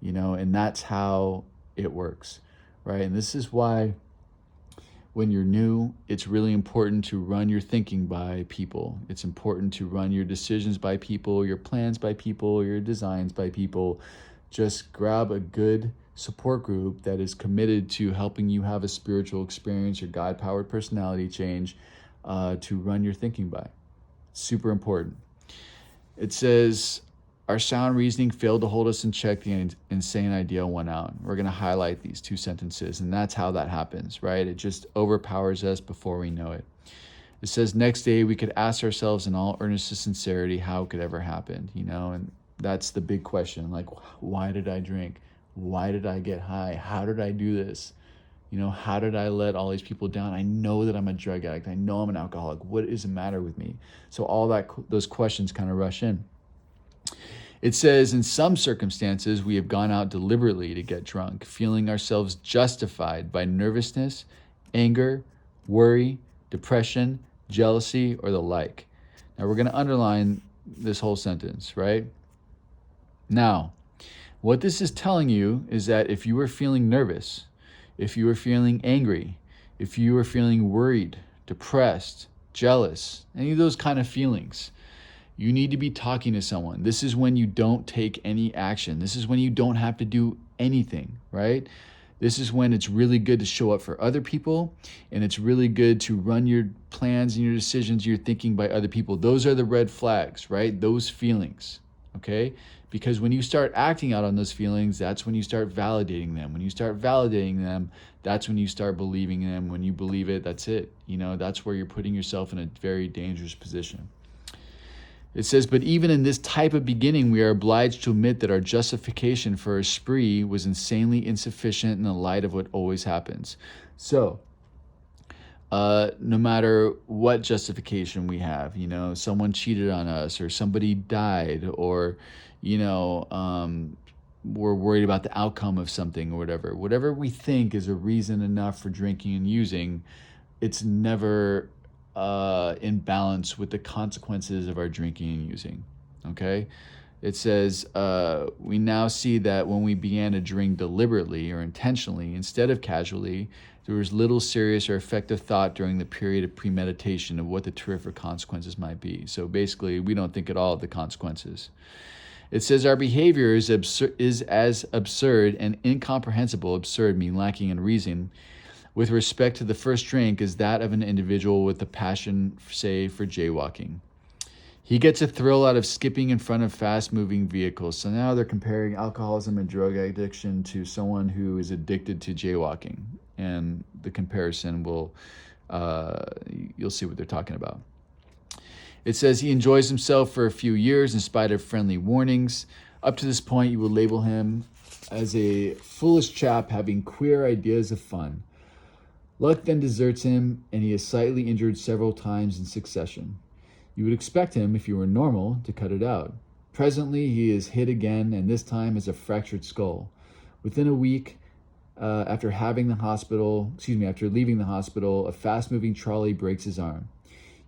and that's how it works, right? And this is why when you're new, it's really important to run your thinking by people. It's important to run your decisions by people, your plans by people, your designs by people. Just grab a good support group that is committed to helping you have a spiritual experience, your God-powered personality change, to run your thinking by. Super important. It says, our sound reasoning failed to hold us in check. The insane idea won out. We're going to highlight these two sentences, and that's how that happens, right? It just overpowers us before we know it. It says, next day we could ask ourselves in all earnest and sincerity how it could ever happen, and that's the big question. Like, why did I drink? Why did I get high? How did I do this? How did I let all these people down? I know that I'm a drug addict. I know I'm an alcoholic. What is the matter with me? So all those questions kind of rush in. It says, in some circumstances, we have gone out deliberately to get drunk, feeling ourselves justified by nervousness, anger, worry, depression, jealousy, or the like. Now we're going to underline this whole sentence, right? Now, what this is telling you is that if you are feeling nervous, if you are feeling angry, if you are feeling worried, depressed, jealous, any of those kind of feelings, you need to be talking to someone. This is when you don't take any action. This is when you don't have to do anything, right? This is when it's really good to show up for other people, and it's really good to run your plans and your decisions, your thinking by other people. Those are the red flags, right? Those feelings, okay? Because when you start acting out on those feelings, that's when you start validating them. When you start validating them, that's when you start believing them. When you believe it, that's it. That's where you're putting yourself in a very dangerous position. It says, but even in this type of beginning, we are obliged to admit that our justification for a spree was insanely insufficient in the light of what always happens. So, no matter what justification we have, someone cheated on us, or somebody died, or, we're worried about the outcome of something or whatever we think is a reason enough for drinking and using, it's never in balance with the consequences of our drinking and using. Okay? It says, we now see that when we began to drink deliberately or intentionally instead of casually, there was little serious or effective thought during the period of premeditation of what the terrific consequences might be. So basically, we don't think at all of the consequences. It says our behavior is as absurd and incomprehensible, absurd mean lacking in reason, with respect to the first drink as that of an individual with a passion, say, for jaywalking. He gets a thrill out of skipping in front of fast-moving vehicles. So now they're comparing alcoholism and drug addiction to someone who is addicted to jaywalking. And the comparison you'll see what they're talking about. It says he enjoys himself for a few years in spite of friendly warnings. Up to this point, you will label him as a foolish chap having queer ideas of fun. Luck then deserts him, and he is slightly injured several times in succession. You would expect him, if you were normal, to cut it out. Presently, he is hit again, and this time has a fractured skull. Within a week, after leaving the hospital, a fast-moving trolley breaks his arm.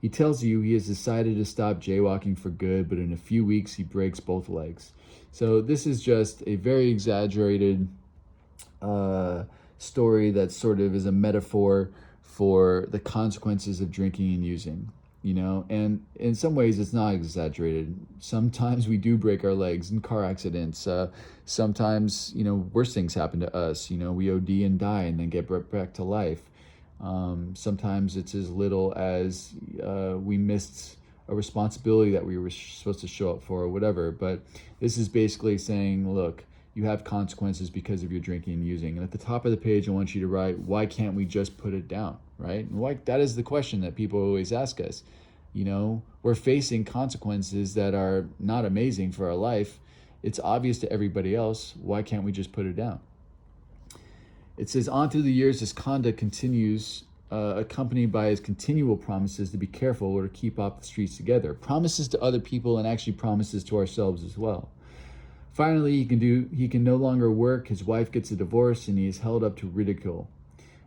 He tells you he has decided to stop jaywalking for good, but in a few weeks, he breaks both legs. So this is just a very exaggerated story that sort of is a metaphor for the consequences of drinking and using, and in some ways it's not exaggerated. Sometimes we do break our legs in car accidents. Sometimes, worse things happen to us. We OD and die and then get brought back to life. Sometimes it's as little as we missed a responsibility that we were supposed to show up for or whatever. But this is basically saying, look, you have consequences because of your drinking and using. And at the top of the page, I want you to write, why can't we just put it down, right? And that is the question that people always ask us. We're facing consequences that are not amazing for our life. It's obvious to everybody else. Why can't we just put it down? It says, on through the years, his conduct continues, accompanied by his continual promises to be careful or to keep off the streets together. Promises to other people and actually promises to ourselves as well. Finally, he can no longer work. His wife gets a divorce, and he is held up to ridicule.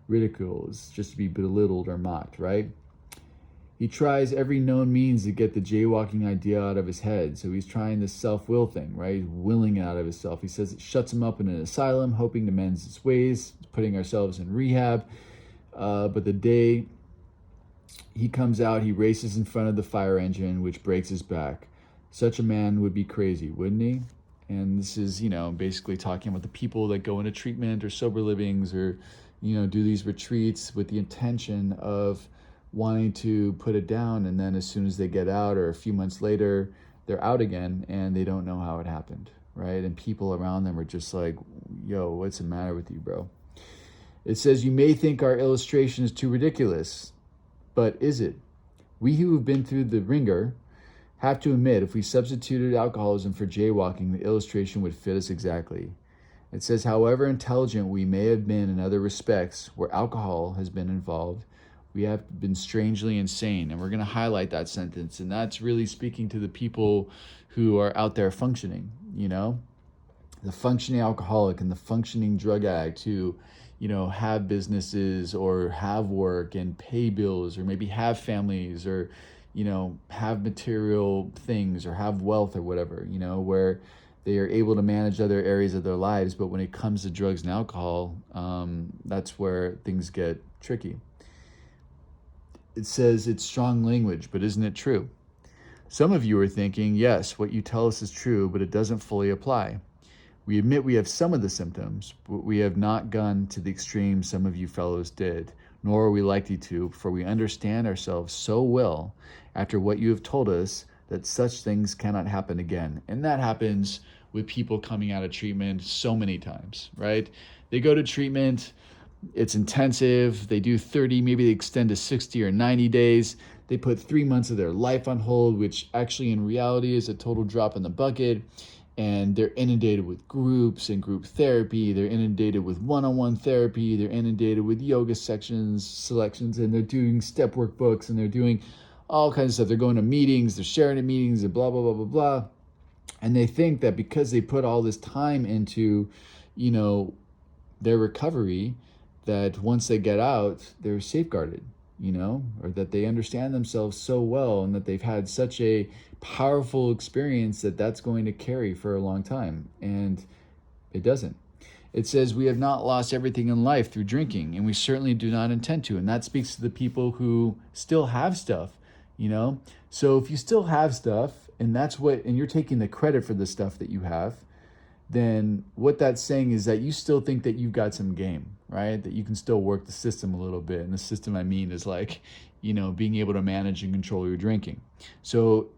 Ridicule is just to be belittled or mocked, right? He tries every known means to get the jaywalking idea out of his head. So he's trying this self-will thing, right? He's willing it out of himself. He says it shuts him up in an asylum, hoping to mend his ways, putting ourselves in rehab. But the day he comes out, he races in front of the fire engine, which breaks his back. Such a man would be crazy, wouldn't he? And this is, basically talking about the people that go into treatment or sober livings or, do these retreats with the intention of wanting to put it down. And then as soon as they get out or a few months later, they're out again and they don't know how it happened, right? And people around them are just like, yo, what's the matter with you, bro? It says, you may think our illustration is too ridiculous, but is it? We who have been through the ringer have to admit, if we substituted alcoholism for jaywalking, the illustration would fit us exactly. It says, however intelligent we may have been in other respects where alcohol has been involved, we have been strangely insane. And we're going to highlight that sentence. And that's really speaking to the people who are out there functioning, the functioning alcoholic and the functioning drug addict who, have businesses or have work and pay bills or maybe have families or, have material things or have wealth or whatever, where they are able to manage other areas of their lives. But when it comes to drugs and alcohol, that's where things get tricky. It says it's strong language, but isn't it true? Some of you are thinking, yes, what you tell us is true, but it doesn't fully apply. We admit we have some of the symptoms, but we have not gone to the extreme some of you fellows did, nor are we likely to, for we understand ourselves so well after what you have told us that such things cannot happen again. And that happens with people coming out of treatment so many times, right? They go to treatment, it's intensive. They do 30, maybe they extend to 60 or 90 days. They put 3 months of their life on hold, which actually in reality is a total drop in the bucket. And they're inundated with groups and group therapy. They're inundated with one-on-one therapy. They're inundated with yoga selections, and they're doing step workbooks, and they're doing all kinds of stuff. They're going to meetings, they're sharing at meetings, and blah, blah, blah, blah, blah. And they think that because they put all this time into, their recovery, that once they get out, they're safeguarded, or that they understand themselves so well and that they've had such a powerful experience that that's going to carry for a long time. And it doesn't. It says we have not lost everything in life through drinking, and we certainly do not intend to. And that speaks to the people who still have stuff, So if you still have stuff, and you're taking the credit for the stuff that you have, then what that's saying is that you still think that you've got some game, right? That you can still work the system a little bit. And the system I mean is being able to manage and control your drinking. So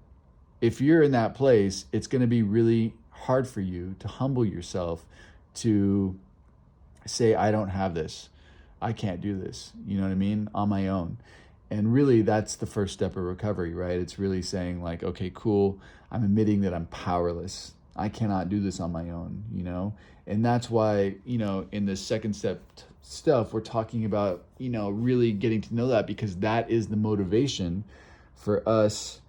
if you're in that place, it's going to be really hard for you to humble yourself to say, I don't have this. I can't do this, on my own. And really, that's the first step of recovery, right? It's really saying okay, cool, I'm admitting that I'm powerless. I cannot do this on my own, And that's why, in the second step stuff, we're talking about, really getting to know that, because that is the motivation for us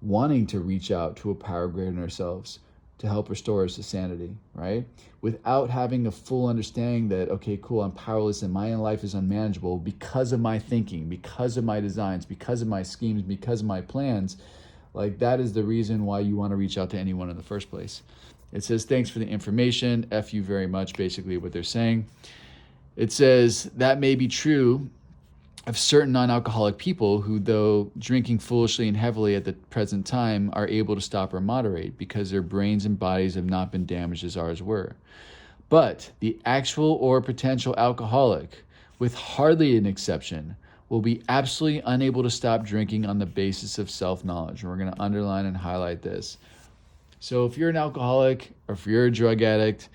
wanting to reach out to a power greater than ourselves to help restore us to sanity, right? Without having a full understanding that, okay, cool, I'm powerless and my life is unmanageable because of my thinking, because of my designs, because of my schemes, because of my plans. That is the reason why you want to reach out to anyone in the first place. It says, thanks for the information. F you very much, basically what they're saying. It says, that may be true of certain non-alcoholic people who, though drinking foolishly and heavily at the present time, are able to stop or moderate because their brains and bodies have not been damaged as ours were. But the actual or potential alcoholic, with hardly an exception, will be absolutely unable to stop drinking on the basis of self-knowledge. And we're going to underline and highlight this. So if you're an alcoholic or if you're a drug addict,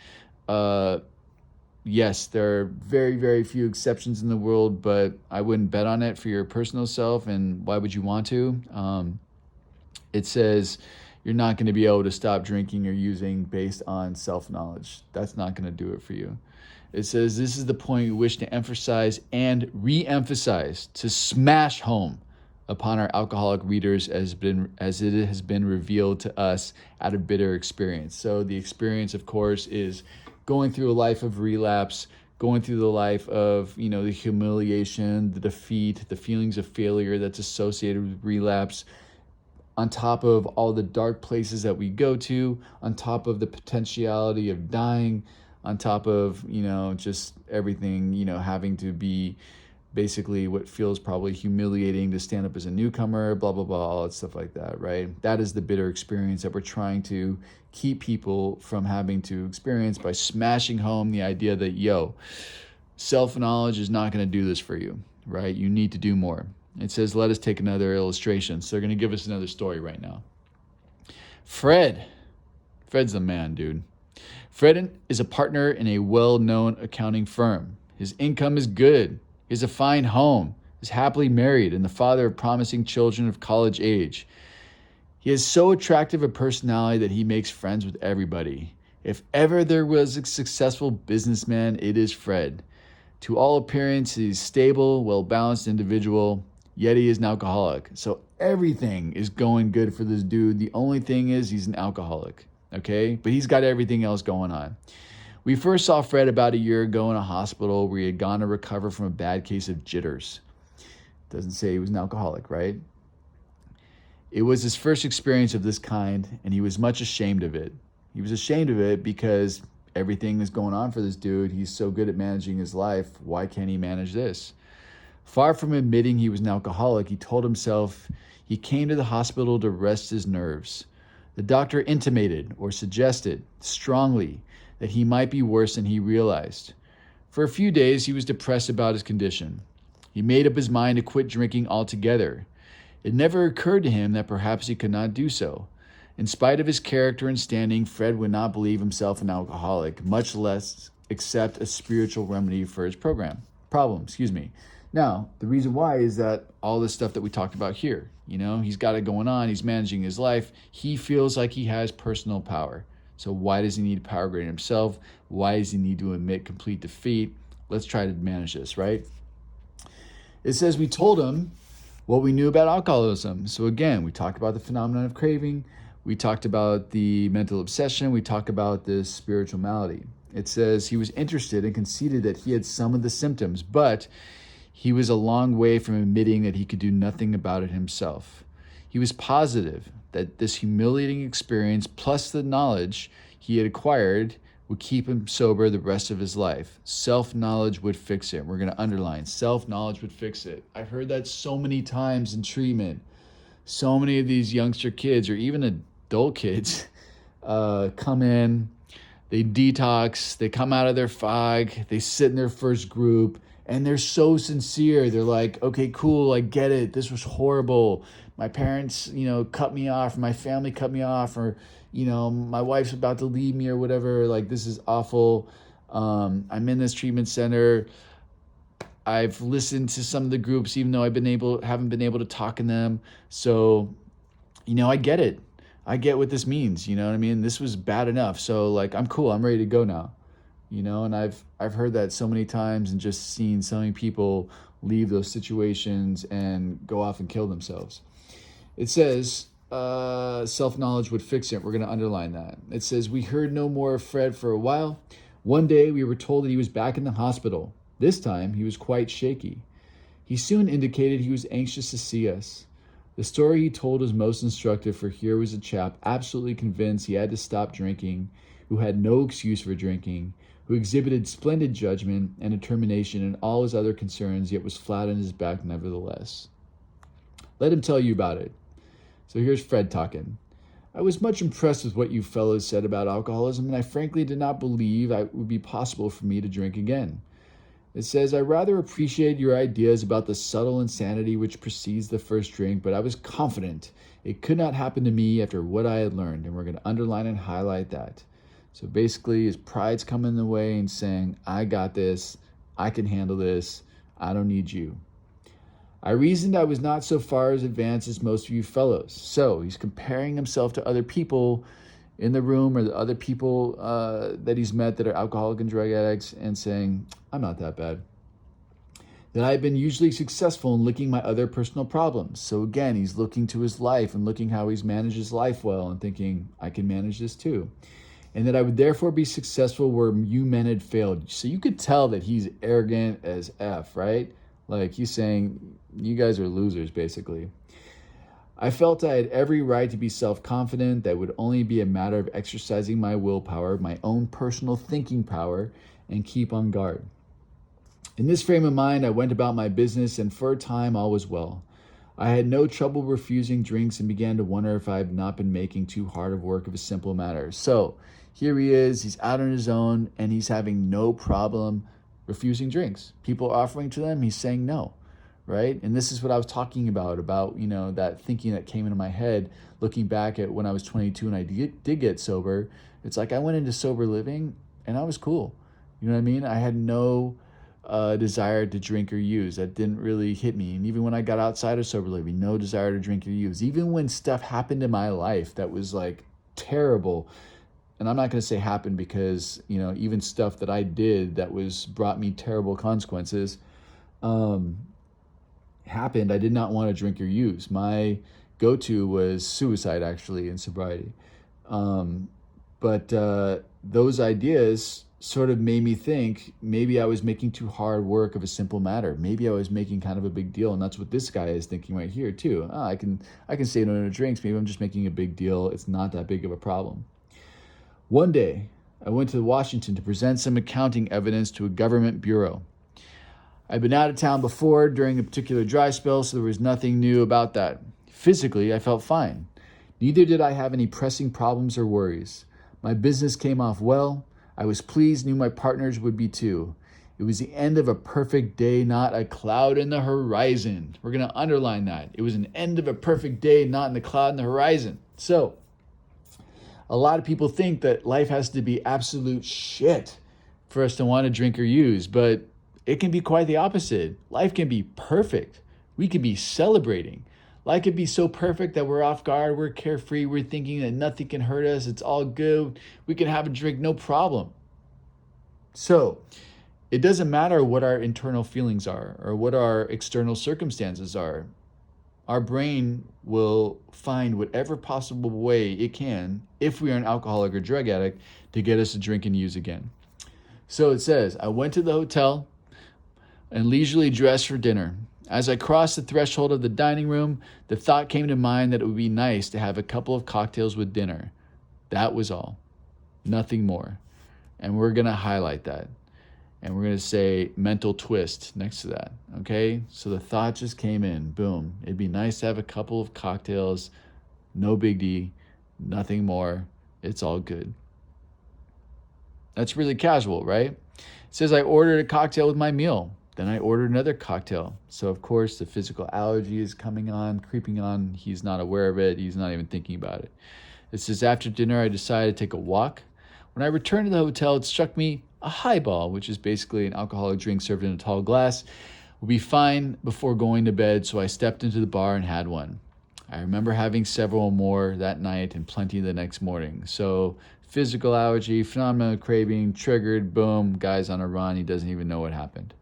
yes, there are very, very few exceptions in the world, but I wouldn't bet on it for your personal self. And why would you want to? It says you're not going to be able to stop drinking or using based on self-knowledge. That's not going to do it for you. It says, this is the point we wish to emphasize and re-emphasize, to smash home upon our alcoholic readers as it has been revealed to us out of bitter experience. So the experience, of course, is going through a life of relapse, going through the life of, the humiliation, the defeat, the feelings of failure that's associated with relapse, on top of all the dark places that we go to, on top of the potentiality of dying, on top of, just everything, having to be basically what feels probably humiliating to stand up as a newcomer, blah, blah, blah, all that stuff like that, right? That is the bitter experience that we're trying to keep people from having to experience by smashing home the idea that, self-knowledge is not going to do this for you, right? You need to do more. It says, let us take another illustration. So they're going to give us another story right now. Fred's the man, dude. Fred is a partner in a well-known accounting firm. His income is good. He has a fine home, is happily married, and the father of promising children of college age. He has so attractive a personality that he makes friends with everybody. If ever there was a successful businessman, it is Fred. To all appearance, he's a stable, well-balanced individual, yet he is an alcoholic. So everything is going good for this dude. The only thing is he's an alcoholic, okay? But he's got everything else going on. We first saw Fred about a year ago in a hospital where he had gone to recover from a bad case of jitters. Doesn't say he was an alcoholic, right? It was his first experience of this kind, and he was much ashamed of it. He was ashamed of it because everything is going on for this dude. He's so good at managing his life. Why can't he manage this? Far from admitting he was an alcoholic, he told himself he came to the hospital to rest his nerves. The doctor intimated or suggested strongly that he might be worse than he realized. For a few days, he was depressed about his condition. He made up his mind to quit drinking altogether. It never occurred to him that perhaps he could not do so. In spite of his character and standing, Fred would not believe himself an alcoholic, much less accept a spiritual remedy for his problem. Now, the reason why is that all this stuff that we talked about here, he's got it going on. He's managing his life. He feels like he has personal power. So why does he need power greater than himself? Why does he need to admit complete defeat? Let's try to manage this, right? It says we told him what we knew about alcoholism. So again, we talked about the phenomenon of craving. We talked about the mental obsession. We talked about this spiritual malady. It says he was interested and conceded that he had some of the symptoms, but he was a long way from admitting that he could do nothing about it himself. He was positive that this humiliating experience, plus the knowledge he had acquired, would keep him sober the rest of his life. Self-knowledge would fix it. We're going to underline, self-knowledge would fix it. I've heard that so many times in treatment. So many of these youngster kids, or even adult kids, come in, they detox, they come out of their fog, they sit in their first group, and they're so sincere. They're like, okay, cool, I get it. This was horrible. My parents, cut me off. My family cut me off. Or, my wife's about to leave me or whatever. Like, this is awful. I'm in this treatment center. I've listened to some of the groups, even though haven't been able to talk in them. So, I get it. I get what this means. You know what I mean? This was bad enough. So, like, I'm cool. I'm ready to go now. And I've heard that so many times and just seen so many people leave those situations and go off and kill themselves. It says self-knowledge would fix it. We're going to underline that. It says we heard no more of Fred for a while. One day we were told that he was back in the hospital. This time he was quite shaky. He soon indicated he was anxious to see us. The story he told was most instructive, for here was a chap absolutely convinced he had to stop drinking, who had no excuse for drinking, who exhibited splendid judgment and determination in all his other concerns, yet was flat on his back nevertheless. Let him tell you about it. So here's Fred talking. I was much impressed with what you fellows said about alcoholism, and I frankly did not believe it would be possible for me to drink again. It says, I rather appreciate your ideas about the subtle insanity which precedes the first drink, but I was confident it could not happen to me after what I had learned, and we're going to underline and highlight that. So basically, his pride's coming in the way and saying, I got this, I can handle this, I don't need you. I reasoned I was not so far as advanced as most of you fellows. So he's comparing himself to other people in the room or the other people that he's met that are alcoholic and drug addicts and saying, I'm not that bad. That I've been usually successful in licking my other personal problems. So again, he's looking to his life and looking how he's managed his life well and thinking, I can manage this too. And that I would therefore be successful where you men had failed. So you could tell that he's arrogant as F, right? Like he's saying, you guys are losers, basically. I felt I had every right to be self-confident. That would only be a matter of exercising my willpower, my own personal thinking power, and keep on guard. In this frame of mind, I went about my business, and for a time all was well. I had no trouble refusing drinks and began to wonder if I had not been making too hard of work of a simple matter. So here he is, he's out on his own, and he's having no problem refusing drinks. People are offering to them, he's saying no, right? And this is what I was talking about, that thinking that came into my head, looking back at when I was 22 and I did get sober. It's like I went into sober living and I was cool. You know what I mean? I had no desire to drink or use. That didn't really hit me. And even when I got outside of sober living, no desire to drink or use. Even when stuff happened in my life that was like terrible, and I'm not going to say happened because, even stuff that I did that brought me terrible consequences happened, I did not want to drink or use. My go-to was suicide, actually, in sobriety. But those ideas sort of made me think maybe I was making too hard work of a simple matter. Maybe I was making kind of a big deal, and that's what this guy is thinking right here too. I can say no to drinks. Maybe I'm just making a big deal. It's not that big of a problem. One day, I went to Washington to present some accounting evidence to a government bureau. I'd been out of town before during a particular dry spell, so there was nothing new about that. Physically, I felt fine. Neither did I have any pressing problems or worries. My business came off well. I was pleased, knew my partners would be too. It was the end of a perfect day, not a cloud in the horizon. We're going to underline that. It was an end of a perfect day, not in the cloud in the horizon. So, A lot of people think that life has to be absolute shit for us to want to drink or use, but it can be quite the opposite. Life can be perfect. We could be celebrating. Life could be so perfect that we're off guard, we're carefree, we're thinking that nothing can hurt us, it's all good. We can have a drink, no problem. So, it doesn't matter what our internal feelings are or what our external circumstances are. Our brain will find whatever possible way it can, if we are an alcoholic or drug addict, to get us to drink and use again. So it says, I went to the hotel and leisurely dressed for dinner. As I crossed the threshold of the dining room, the thought came to mind that it would be nice to have a couple of cocktails with dinner. That was all. Nothing more. And we're going to highlight that. And we're going to say mental twist next to that, okay? So the thought just came in, boom. It'd be nice to have a couple of cocktails, no big D, nothing more. It's all good. That's really casual, right? It says I ordered a cocktail with my meal. Then I ordered another cocktail. So of course the physical allergy is coming on, creeping on. He's not aware of it. He's not even thinking about it. It says after dinner, I decided to take a walk. When I returned to the hotel, it struck me a highball, which is basically an alcoholic drink served in a tall glass, would be fine before going to bed, so I stepped into the bar and had one. I remember having several more that night and plenty the next morning. So physical allergy, phenomenal craving, triggered, boom, guy's on a run, he doesn't even know what happened.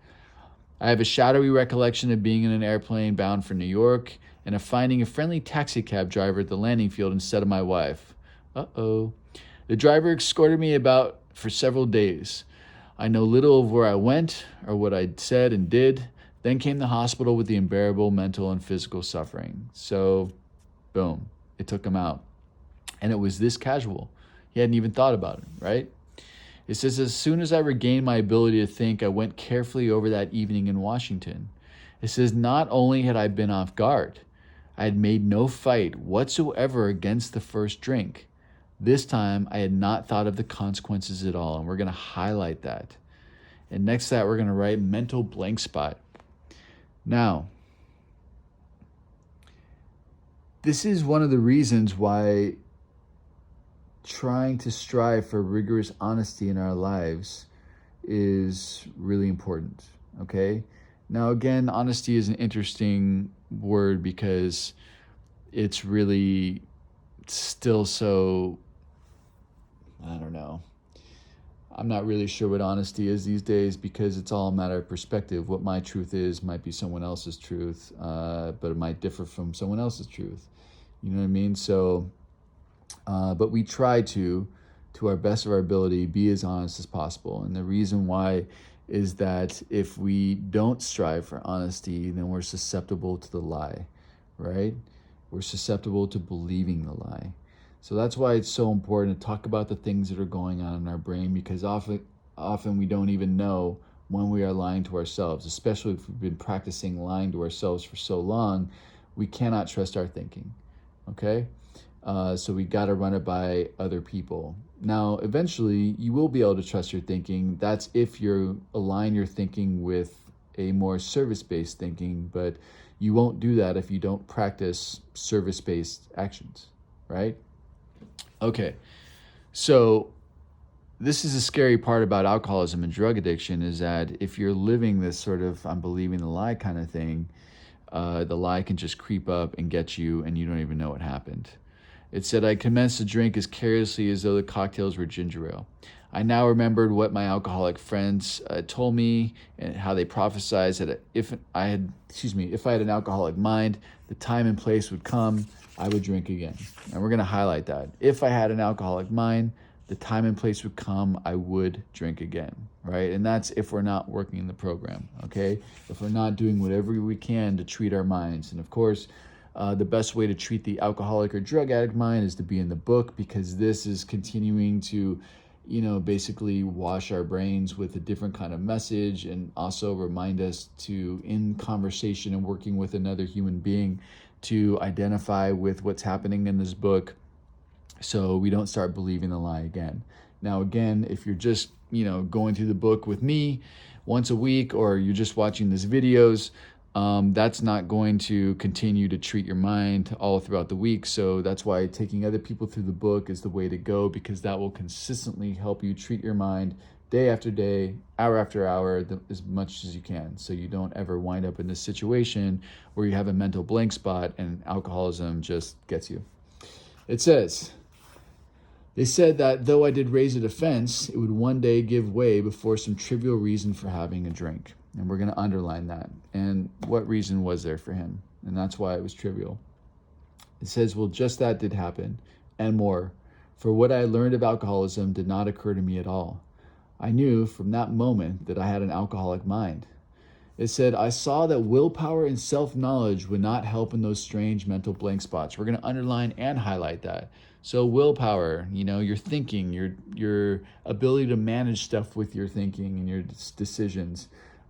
I have a shadowy recollection of being in an airplane bound for New York and of finding a friendly taxi cab driver at the landing field instead of my wife. Uh-oh. The driver escorted me about for several days. I know little of where I went or what I said and did. Then came the hospital with the unbearable mental and physical suffering. So, boom, it took him out. And it was this casual. He hadn't even thought about it, right? It says, as soon as I regained my ability to think, I went carefully over that evening in Washington. It says, not only had I been off guard, I had made no fight whatsoever against the first drink. This time, I had not thought of the consequences at all, and we're going to highlight that. And next to that, we're going to write mental blank spot. Now, this is one of the reasons why trying to strive for rigorous honesty in our lives is really important, okay? Now, again, honesty is an interesting word because it's really still so, I don't know. I'm not really sure what honesty is these days because it's all a matter of perspective. What my truth is might be someone else's truth, but it might differ from someone else's truth. You know what I mean? So, but we try to our best of our ability, be as honest as possible. And the reason why is that if we don't strive for honesty, then we're susceptible to the lie, right? We're susceptible to believing the lie. So that's why it's so important to talk about the things that are going on in our brain, because often we don't even know when we are lying to ourselves, especially if we've been practicing lying to ourselves for so long, we cannot trust our thinking, okay? So we got to run it by other people. Now, eventually, you will be able to trust your thinking. That's if you align your thinking with a more service-based thinking, but you won't do that if you don't practice service-based actions, right? Okay, so this is a scary part about alcoholism and drug addiction is that if you're living this sort of I'm believing the lie kind of thing, the lie can just creep up and get you and you don't even know what happened. It said, I commenced to drink as carelessly as though the cocktails were ginger ale. I now remembered what my alcoholic friends told me and how they prophesied that if I had an alcoholic mind, the time and place would come, I would drink again. And we're going to highlight that. If I had an alcoholic mind, the time and place would come, I would drink again, right? And that's if we're not working in the program, okay? If we're not doing whatever we can to treat our minds. And of course, the best way to treat the alcoholic or drug addict mind is to be in the book, because this is continuing to, basically wash our brains with a different kind of message and also remind us to, in conversation and working with another human being, to identify with what's happening in this book so we don't start believing the lie again. Now, again, if you're just, going through the book with me once a week or you're just watching these videos, that's not going to continue to treat your mind all throughout the week. So that's why taking other people through the book is the way to go, because that will consistently help you treat your mind day after day, hour after hour, as much as you can. So you don't ever wind up in this situation where you have a mental blank spot and alcoholism just gets you. It says, they said that though I did raise a defense, it would one day give way before some trivial reason for having a drink. And we're going to underline that. And what reason was there for him? And that's why it was trivial. It says, well, just that did happen, and more. For what I learned of alcoholism did not occur to me at all. I knew from that moment that I had an alcoholic mind. It said, I saw that willpower and self-knowledge would not help in those strange mental blank spots. We're going to underline and highlight that. So willpower, your thinking, your ability to manage stuff with your thinking and your decisions.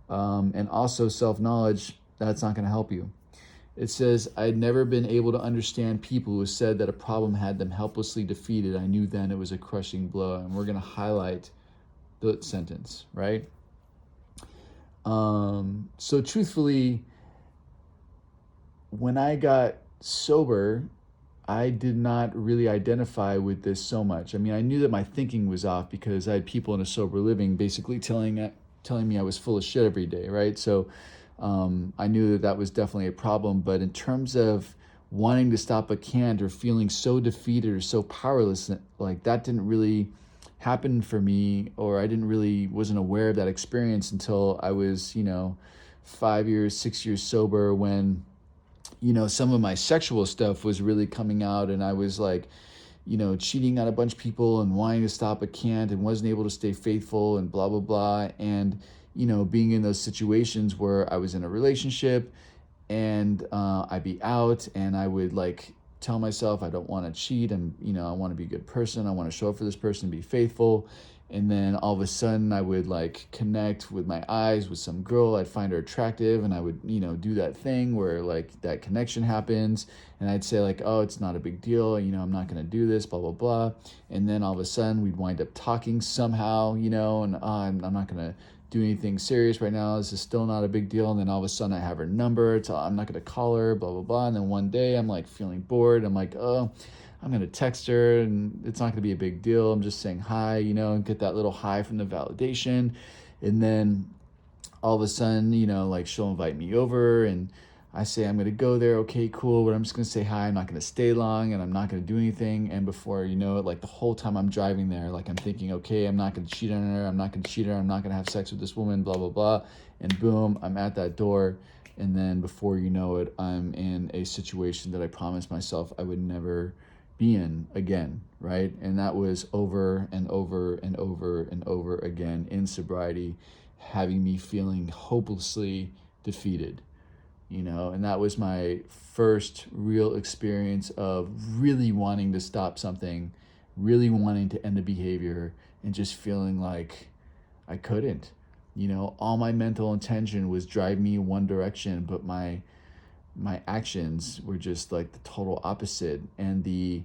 And also self-knowledge, that's not going to help you. It says, I'd never been able to understand people who said that a problem had them helplessly defeated. I knew then it was a crushing blow. And we're going to highlight the sentence, right? So truthfully, when I got sober, I did not really identify with this so much. I mean, I knew that my thinking was off because I had people in a sober living basically telling me I was full of shit every day, right? So I knew that was definitely a problem. But in terms of wanting to stop a can or feeling so defeated or so powerless, like that didn't really happen for me, or I wasn't aware of that experience until I was, 5 years, 6 years sober, when, some of my sexual stuff was really coming out, and I was like, cheating on a bunch of people and wanting to stop but can't, and wasn't able to stay faithful and blah, blah, blah. And, being in those situations where I was in a relationship and I'd be out and I would tell myself I don't want to cheat, and I want to be a good person, I want to show up for this person, be faithful. And then all of a sudden I would connect with my eyes with some girl, I'd find her attractive, and I would do that thing where that connection happens, and I'd say oh, it's not a big deal, I'm not going to do this, blah blah blah. And then all of a sudden we'd wind up talking somehow, and I'm not going to do anything serious right now, this is still not a big deal. And then all of a sudden I have her number, so I'm not going to call her, blah blah blah. And then one day I'm feeling bored, I'm oh, I'm going to text her, and it's not going to be a big deal, I'm just saying hi, and get that little high from the validation. And then all of a sudden, she'll invite me over, and I say I'm going to go there, okay, cool, but I'm just going to say hi, I'm not going to stay long, and I'm not going to do anything. And before you know it, the whole time I'm driving there, I'm thinking, okay, I'm not going to cheat on her, I'm not going to have sex with this woman, blah, blah, blah. And boom, I'm at that door. And then before you know it, I'm in a situation that I promised myself I would never be in again, right? And that was over and over and over and over again in sobriety, having me feeling hopelessly defeated. And that was my first real experience of really wanting to stop something, really wanting to end the behavior, and just feeling like I couldn't. All my mental intention was drive me in one direction, but my actions were just the total opposite. And the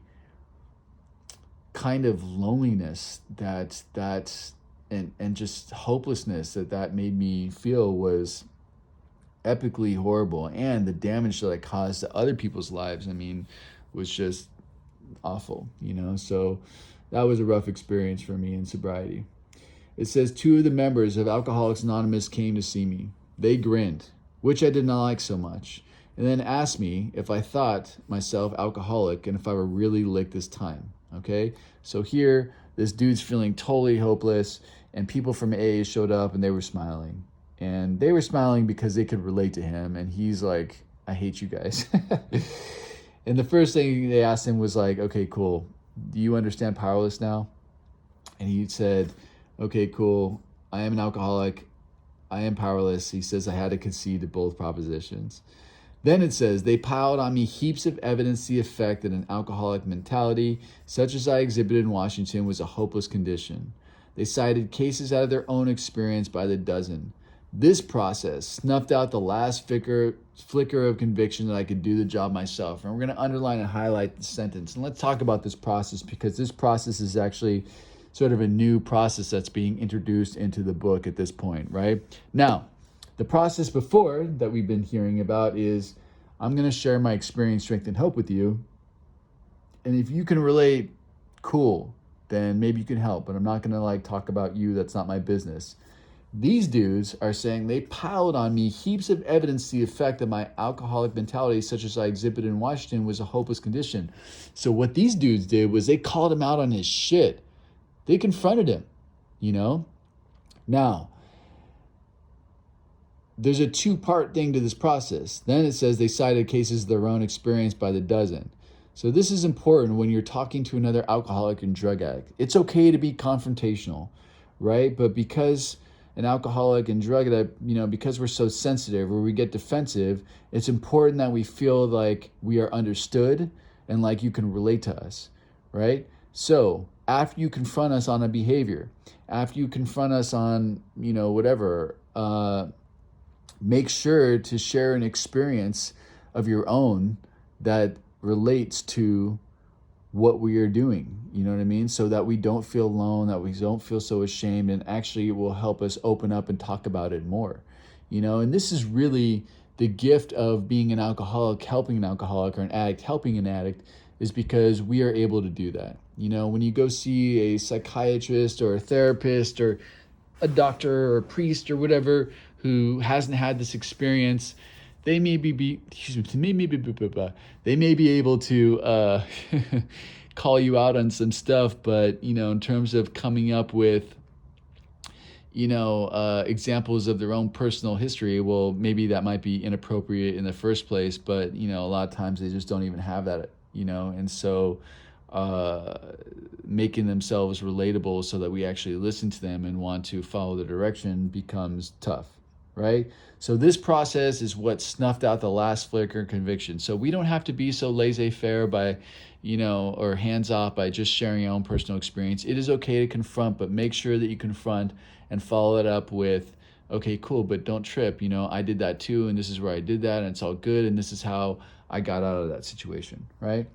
kind of loneliness and just hopelessness that made me feel was epically horrible. And the damage that I caused to other people's lives, was just awful, So that was a rough experience for me in sobriety. It says 2 of the members of Alcoholics Anonymous came to see me. They grinned, which I did not like so much, and then asked me if I thought myself alcoholic and if I were really licked this time. Okay, so here this dude's feeling totally hopeless, and people from AA showed up and they were smiling. And they were smiling because they could relate to him, and he's like, I hate you guys. And the first thing they asked him was okay, cool, do you understand powerless now? And he said, okay, cool, I am an alcoholic, I am powerless. He says I had to concede to both propositions. Then it says, they piled on me heaps of evidence to the effect that an alcoholic mentality, such as I exhibited in Washington, was a hopeless condition. They cited cases out of their own experience by the dozen. This process snuffed out the last flicker of conviction that I could do the job myself. And we're going to underline and highlight the sentence. And let's talk about this process, because this process is actually sort of a new process that's being introduced into the book at this point, right? Now, The process before that we've been hearing about is I'm going to share my experience, strength, and hope with you. And if you can relate, cool, then maybe you can help. But I'm not going to talk about you. That's not my business. These dudes are saying they piled on me heaps of evidence to the effect that my alcoholic mentality, such as I exhibited in Washington, was a hopeless condition. So what these dudes did was they called him out on his shit. They confronted him, Now, there's a two-part thing to this process. Then it says they cited cases of their own experience by the dozen. So this is important when you're talking to another alcoholic and drug addict. It's okay to be confrontational, right? But because an alcoholic and drug addict, because we're so sensitive or we get defensive, it's important that we feel like we are understood and like you can relate to us, right? So after you confront us on a behavior, after you confront us on, whatever, make sure to share an experience of your own that relates to what we are doing, you know what I mean? So that we don't feel alone, that we don't feel so ashamed, and actually it will help us open up and talk about it more, And this is really the gift of being an alcoholic, helping an alcoholic, or an addict, helping an addict, is because we are able to do that. When you go see a psychiatrist or a therapist or a doctor or a priest or whatever who hasn't had this experience, they may be able to call you out on some stuff, but in terms of coming up with examples of their own personal history, well, maybe that might be inappropriate in the first place, but a lot of times they just don't even have that, and so making themselves relatable so that we actually listen to them and want to follow the direction becomes tough, right? So this process is what snuffed out the last flicker of conviction. So we don't have to be so laissez-faire by, or hands-off by just sharing our own personal experience. It is okay to confront, but make sure that you confront and follow it up with, okay, cool, but don't trip. I did that too, and this is where I did that, and it's all good, and this is how I got out of that situation, right?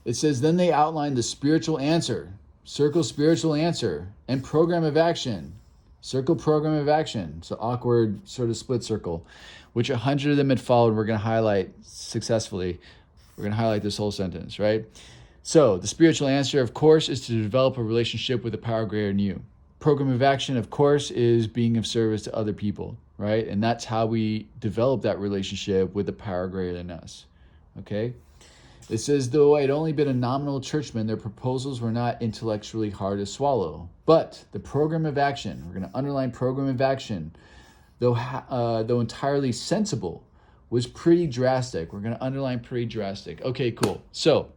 It says, then they outlined the spiritual answer, circle spiritual answer, and program of action. Circle program of action. So awkward sort of split circle, which 100 of them had followed. We're going to highlight successfully. We're going to highlight this whole sentence, right? So the spiritual answer, of course, is to develop a relationship with a power greater than you. Program of action, of course, is being of service to other people, right? And that's how we develop that relationship with a power greater than us, okay? It says, though I'd only been a nominal churchman, their proposals were not intellectually hard to swallow. But the program of action, we're going to underline program of action, though entirely sensible, was pretty drastic. We're going to underline pretty drastic. Okay, cool. So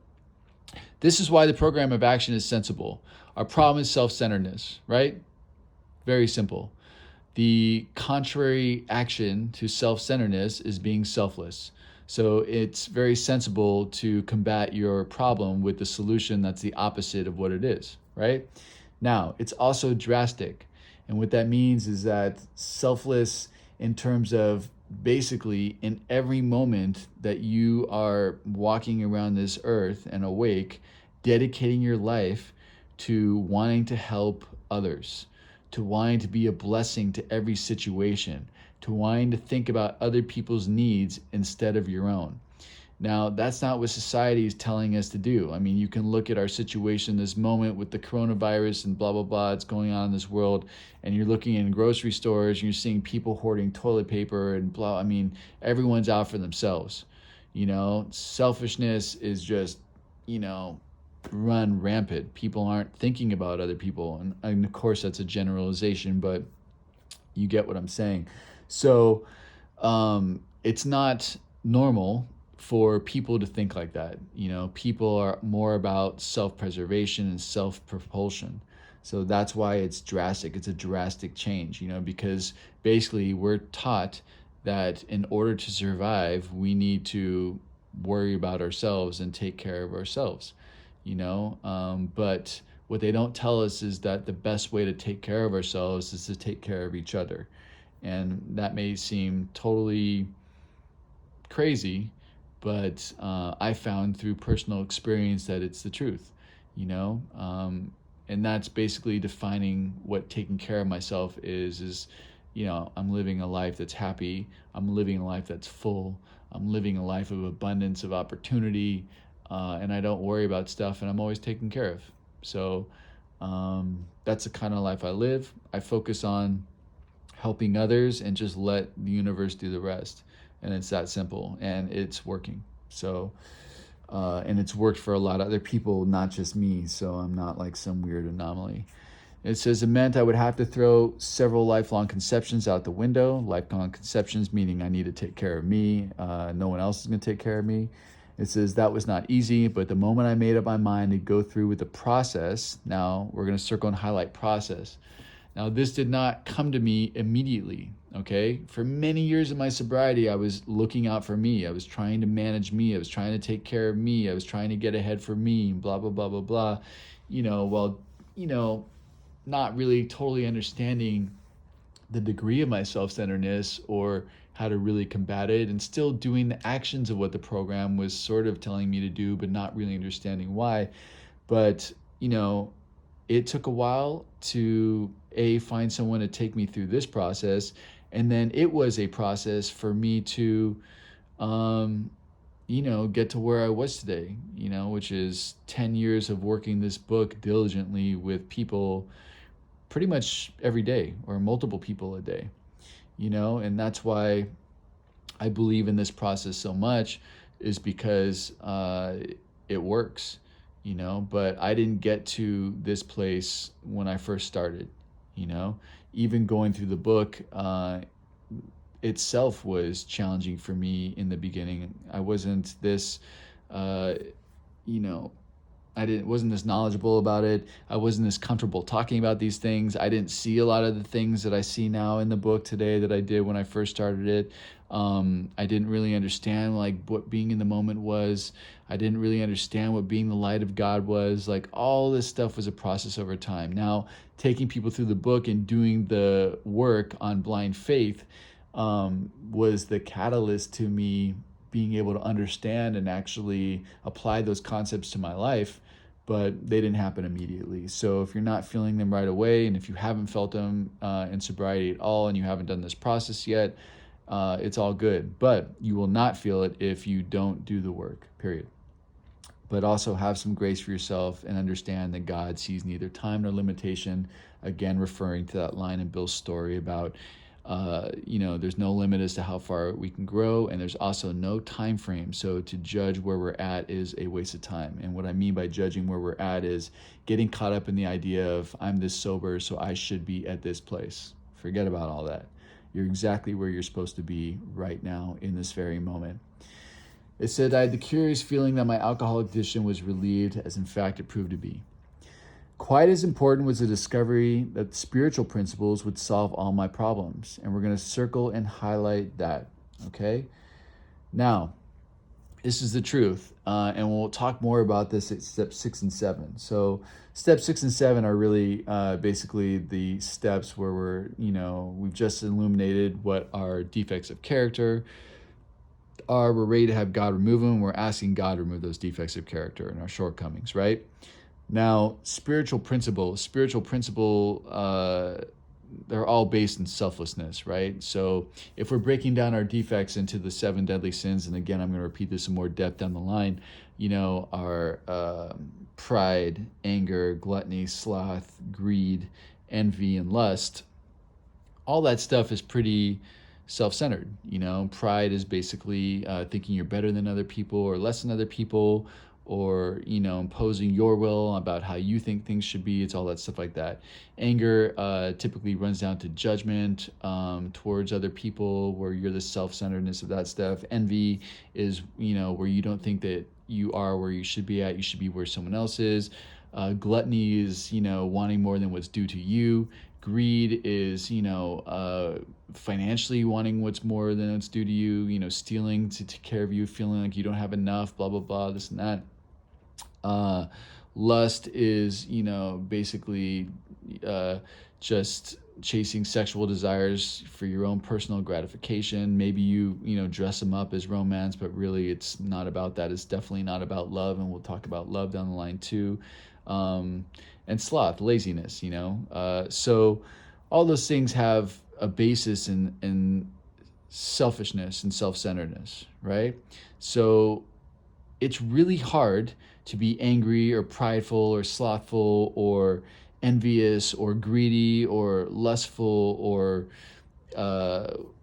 this is why the program of action is sensible. Our problem is self-centeredness, right? Very simple. The contrary action to self-centeredness is being selfless. So it's very sensible to combat your problem with the solution that's the opposite of what it is, right? Now, it's also drastic. And what that means is that selfless in terms of basically in every moment that you are walking around this earth and awake, dedicating your life to wanting to help others, to wanting to be a blessing to every situation, to wanting to think about other people's needs instead of your own. Now, that's not what society is telling us to do. I mean, you can look at our situation this moment with the coronavirus and blah, blah, blah, it's going on in this world, and you're looking in grocery stores and you're seeing people hoarding toilet paper and blah. I mean, everyone's out for themselves. Selfishness is just, run rampant. People aren't thinking about other people. And of course, that's a generalization, but you get what I'm saying. So it's not normal for people to think like that. People are more about self-preservation and self-propulsion. So that's why it's drastic. It's a drastic change, because basically we're taught that in order to survive, we need to worry about ourselves and take care of ourselves, but what they don't tell us is that the best way to take care of ourselves is to take care of each other. And that may seem totally crazy, but I found through personal experience that it's the truth, and that's basically defining what taking care of myself is I'm living a life that's happy. I'm living a life that's full. I'm living a life of abundance, of opportunity, and I don't worry about stuff, and I'm always taken care of. So that's the kind of life I live. I focus on helping others and just let the universe do the rest. And it's that simple, and it's working. So, and it's worked for a lot of other people, not just me. So I'm not like some weird anomaly. It says it meant I would have to throw several lifelong conceptions out the window. Lifelong conceptions meaning I need to take care of me. No one else is going to take care of me. It says that was not easy, but the moment I made up my mind to go through with the process, now we're going to circle and highlight process. Now, this did not come to me immediately, okay? For many years of my sobriety, I was looking out for me. I was trying to manage me. I was trying to take care of me. I was trying to get ahead for me, blah, blah, blah, blah, blah. Well, not really totally understanding the degree of my self-centeredness or how to really combat it, and still doing the actions of what the program was sort of telling me to do, but not really understanding why. But, it took a while to find someone to take me through this process, and then it was a process for me to get to where I was today, which is 10 years of working this book diligently with people pretty much every day, or multiple people a day, and that's why I believe in this process so much, is because it works. But I didn't get to this place when I first started. Even going through the book itself was challenging for me in the beginning. I wasn't this, you know, wasn't this knowledgeable about it. I wasn't as comfortable talking about these things. I didn't see a lot of the things that I see now in the book today that I did when I first started it. I didn't really understand what being in the moment was. I didn't really understand what being the light of God was. All this stuff was a process over time. Now, taking people through the book and doing the work on blind faith was the catalyst to me being able to understand and actually apply those concepts to my life, but they didn't happen immediately. So if you're not feeling them right away, and if you haven't felt them in sobriety at all, and you haven't done this process yet, it's all good. But you will not feel it if you don't do the work, period. But also have some grace for yourself and understand that God sees neither time nor limitation, again, referring to that line in Bill's story about there's no limit as to how far we can grow, and there's also no time frame. So to judge where we're at is a waste of time. And what I mean by judging where we're at is getting caught up in the idea of I'm this sober, so I should be at this place. Forget about all that. You're exactly where you're supposed to be right now in this very moment. It said, I had the curious feeling that my alcoholic addiction was relieved, as in fact it proved to be. Quite as important was the discovery that spiritual principles would solve all my problems. And we're going to circle and highlight that, okay? Now, this is the truth, and we'll talk more about this at step 6 and 7. So step 6 and 7 are really basically the steps where we've just illuminated what our defects of character are. We're ready to have God remove them. We're asking God to remove those defects of character and our shortcomings, right? Now, spiritual principle, they're all based in selflessness, right? So if we're breaking down our defects into the 7 deadly sins, and again, I'm going to repeat this in more depth down the line, our pride, anger, gluttony, sloth, greed, envy, and lust, all that stuff is pretty self-centered. Pride is basically thinking you're better than other people or less than other people, or imposing your will about how you think things should be. It's all that stuff like that. Anger typically runs down to judgment towards other people, where you're the self-centeredness of that stuff. Envy is where you don't think that you are where you should be at. You should be where someone else is. Gluttony is wanting more than what's due to you. Greed is financially wanting what's more than it's due to you. Stealing to take care of you, feeling like you don't have enough, blah blah blah, this and that. Lust is basically just chasing sexual desires for your own personal gratification. Maybe you dress them up as romance, but really it's not about that. It's definitely not about love, and we'll talk about love down the line too. And sloth, laziness, so all those things have a basis in selfishness and self-centeredness, right? So it's really hard to be angry or prideful or slothful or envious or greedy or lustful or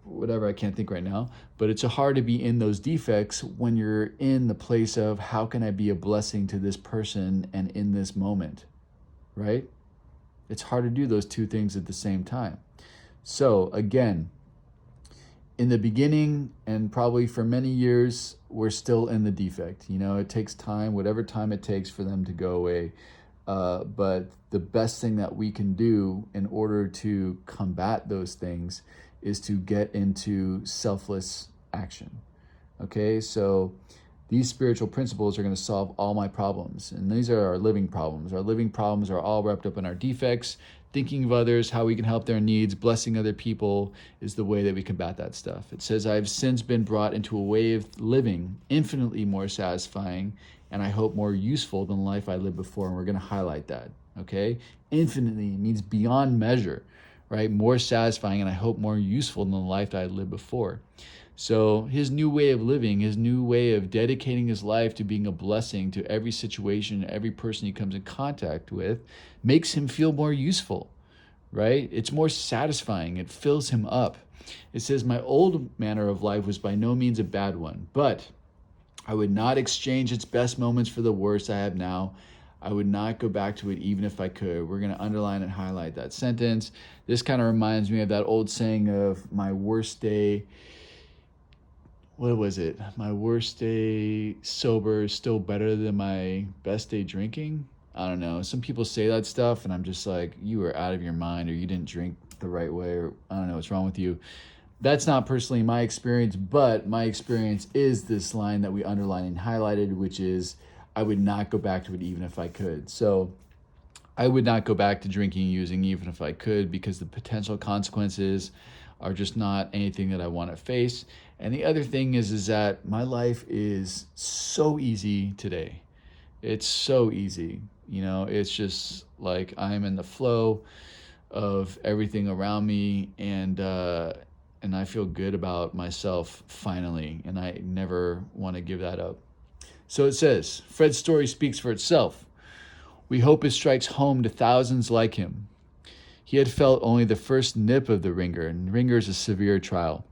whatever, I can't think right now. But it's hard to be in those defects when you're in the place of how can I be a blessing to this person and in this moment, right? It's hard to do those two things at the same time. So again, in the beginning and probably for many years, we're still in the defect. It takes time, whatever time it takes for them to go away. But the best thing that we can do in order to combat those things is to get into selfless action. Okay, so these spiritual principles are going to solve all my problems. And these are our living problems. Our living problems are all wrapped up in our defects. Thinking of others, how we can help their needs, blessing other people is the way that we combat that stuff. It says, I've since been brought into a way of living infinitely more satisfying and I hope more useful than the life I lived before. And we're going to highlight that, okay? Infinitely means beyond measure, right? More satisfying and I hope more useful than the life that I lived before. So his new way of living, his new way of dedicating his life to being a blessing to every situation, every person he comes in contact with, makes him feel more useful, right? It's more satisfying. It fills him up. It says, my old manner of life was by no means a bad one, but I would not exchange its best moments for the worst I have now. I would not go back to it even if I could. We're going to underline and highlight that sentence. This kind of reminds me of that old saying of my worst day. What was it? My worst day sober is still better than my best day drinking. I don't know. Some people say that stuff and I'm just like, you are out of your mind or you didn't drink the right way or I don't know what's wrong with you. That's not personally my experience, but my experience is this line that we underlined and highlighted, which is I would not go back to it even if I could. So I would not go back to drinking and using even if I could because the potential consequences are just not anything that I want to face. And the other thing is that my life is so easy today. It's so easy. It's just like I'm in the flow of everything around me and I feel good about myself finally, and I never want to give that up. So it says, Fred's story speaks for itself. We hope it strikes home to thousands like him. He had felt only the first nip of the ringer, and ringer is a severe trial.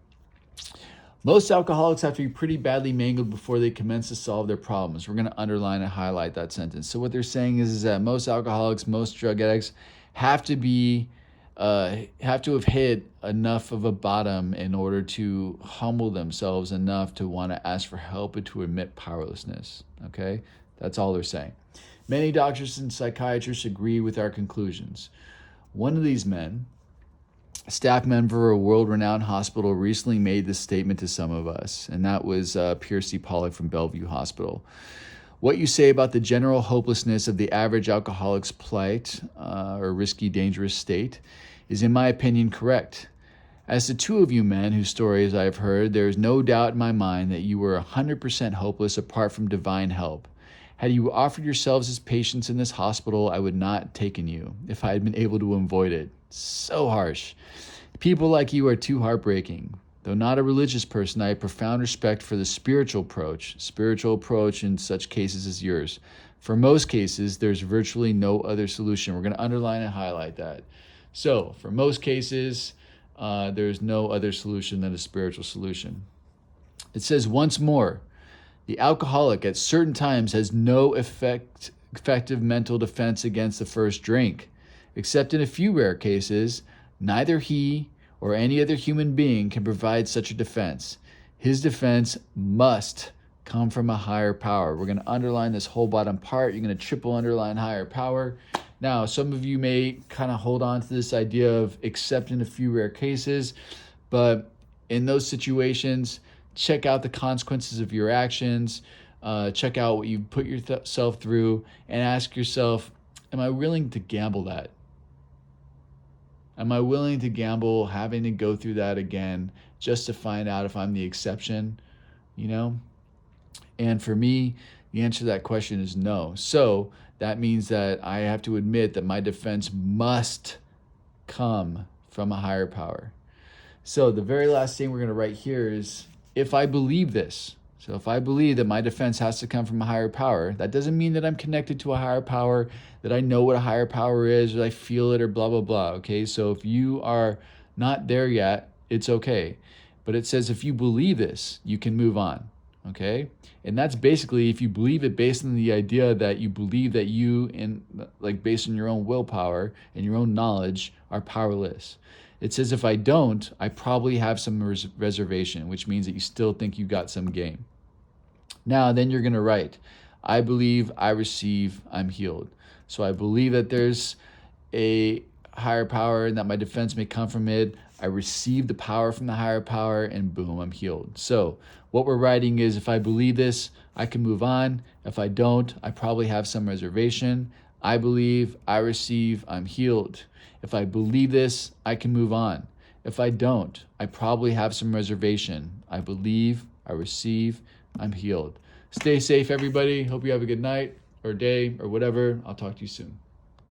Most alcoholics have to be pretty badly mangled before they commence to solve their problems. We're going to underline and highlight that sentence. So what they're saying is that most alcoholics, most drug addicts have to have hit enough of a bottom in order to humble themselves enough to want to ask for help and to admit powerlessness. Okay? That's all they're saying. Many doctors and psychiatrists agree with our conclusions. One of these men, a staff member of a world-renowned hospital, recently made this statement to some of us, and that was Pierce C. Pollock from Bellevue Hospital. What you say about the general hopelessness of the average alcoholic's plight or risky, dangerous state is, in my opinion, correct. As the two of you men whose stories I have heard, there is no doubt in my mind that you were 100% hopeless apart from divine help. Had you offered yourselves as patients in this hospital, I would not have taken you if I had been able to avoid it. So harsh. People like you are too heartbreaking. Though not a religious person, I have profound respect for the spiritual approach in such cases as yours. For most cases, there's virtually no other solution. We're going to underline and highlight that. So, for most cases, there's no other solution than a spiritual solution. It says once more, the alcoholic at certain times has no effective mental defense against the first drink. Except in a few rare cases, neither he or any other human being can provide such a defense. His defense must come from a higher power. We're going to underline this whole bottom part. You're going to triple underline higher power. Now, some of you may kind of hold on to this idea of except in a few rare cases, but in those situations, check out the consequences of your actions, check out what you put yourself through, and ask yourself, am I willing to gamble that? Am I willing to gamble having to go through that again just to find out if I'm the exception, And for me, the answer to that question is no. So that means that I have to admit that my defense must come from a higher power. So the very last thing we're going to write here is, if I believe this. So if I believe that my defense has to come from a higher power, that doesn't mean that I'm connected to a higher power, that I know what a higher power is, or I feel it, or blah, blah, blah. Okay, so if you are not there yet, it's okay. But it says if you believe this, you can move on. Okay, and that's basically if you believe it based on the idea that you believe that you, based on your own willpower and your own knowledge, are powerless. It says if I don't, I probably have some reservation, which means that you still think you got some game. Now, then you're going to write, I believe, I receive, I'm healed. So I believe that there's a higher power and that my defense may come from it. I receive the power from the higher power, and boom, I'm healed. So what we're writing is, if I believe this, I can move on. If I don't, I probably have some reservation. I believe, I receive, I'm healed. If I believe this, I can move on. If I don't, I probably have some reservation. I believe, I receive, I'm healed. Stay safe, everybody. Hope you have a good night or day or whatever. I'll talk to you soon.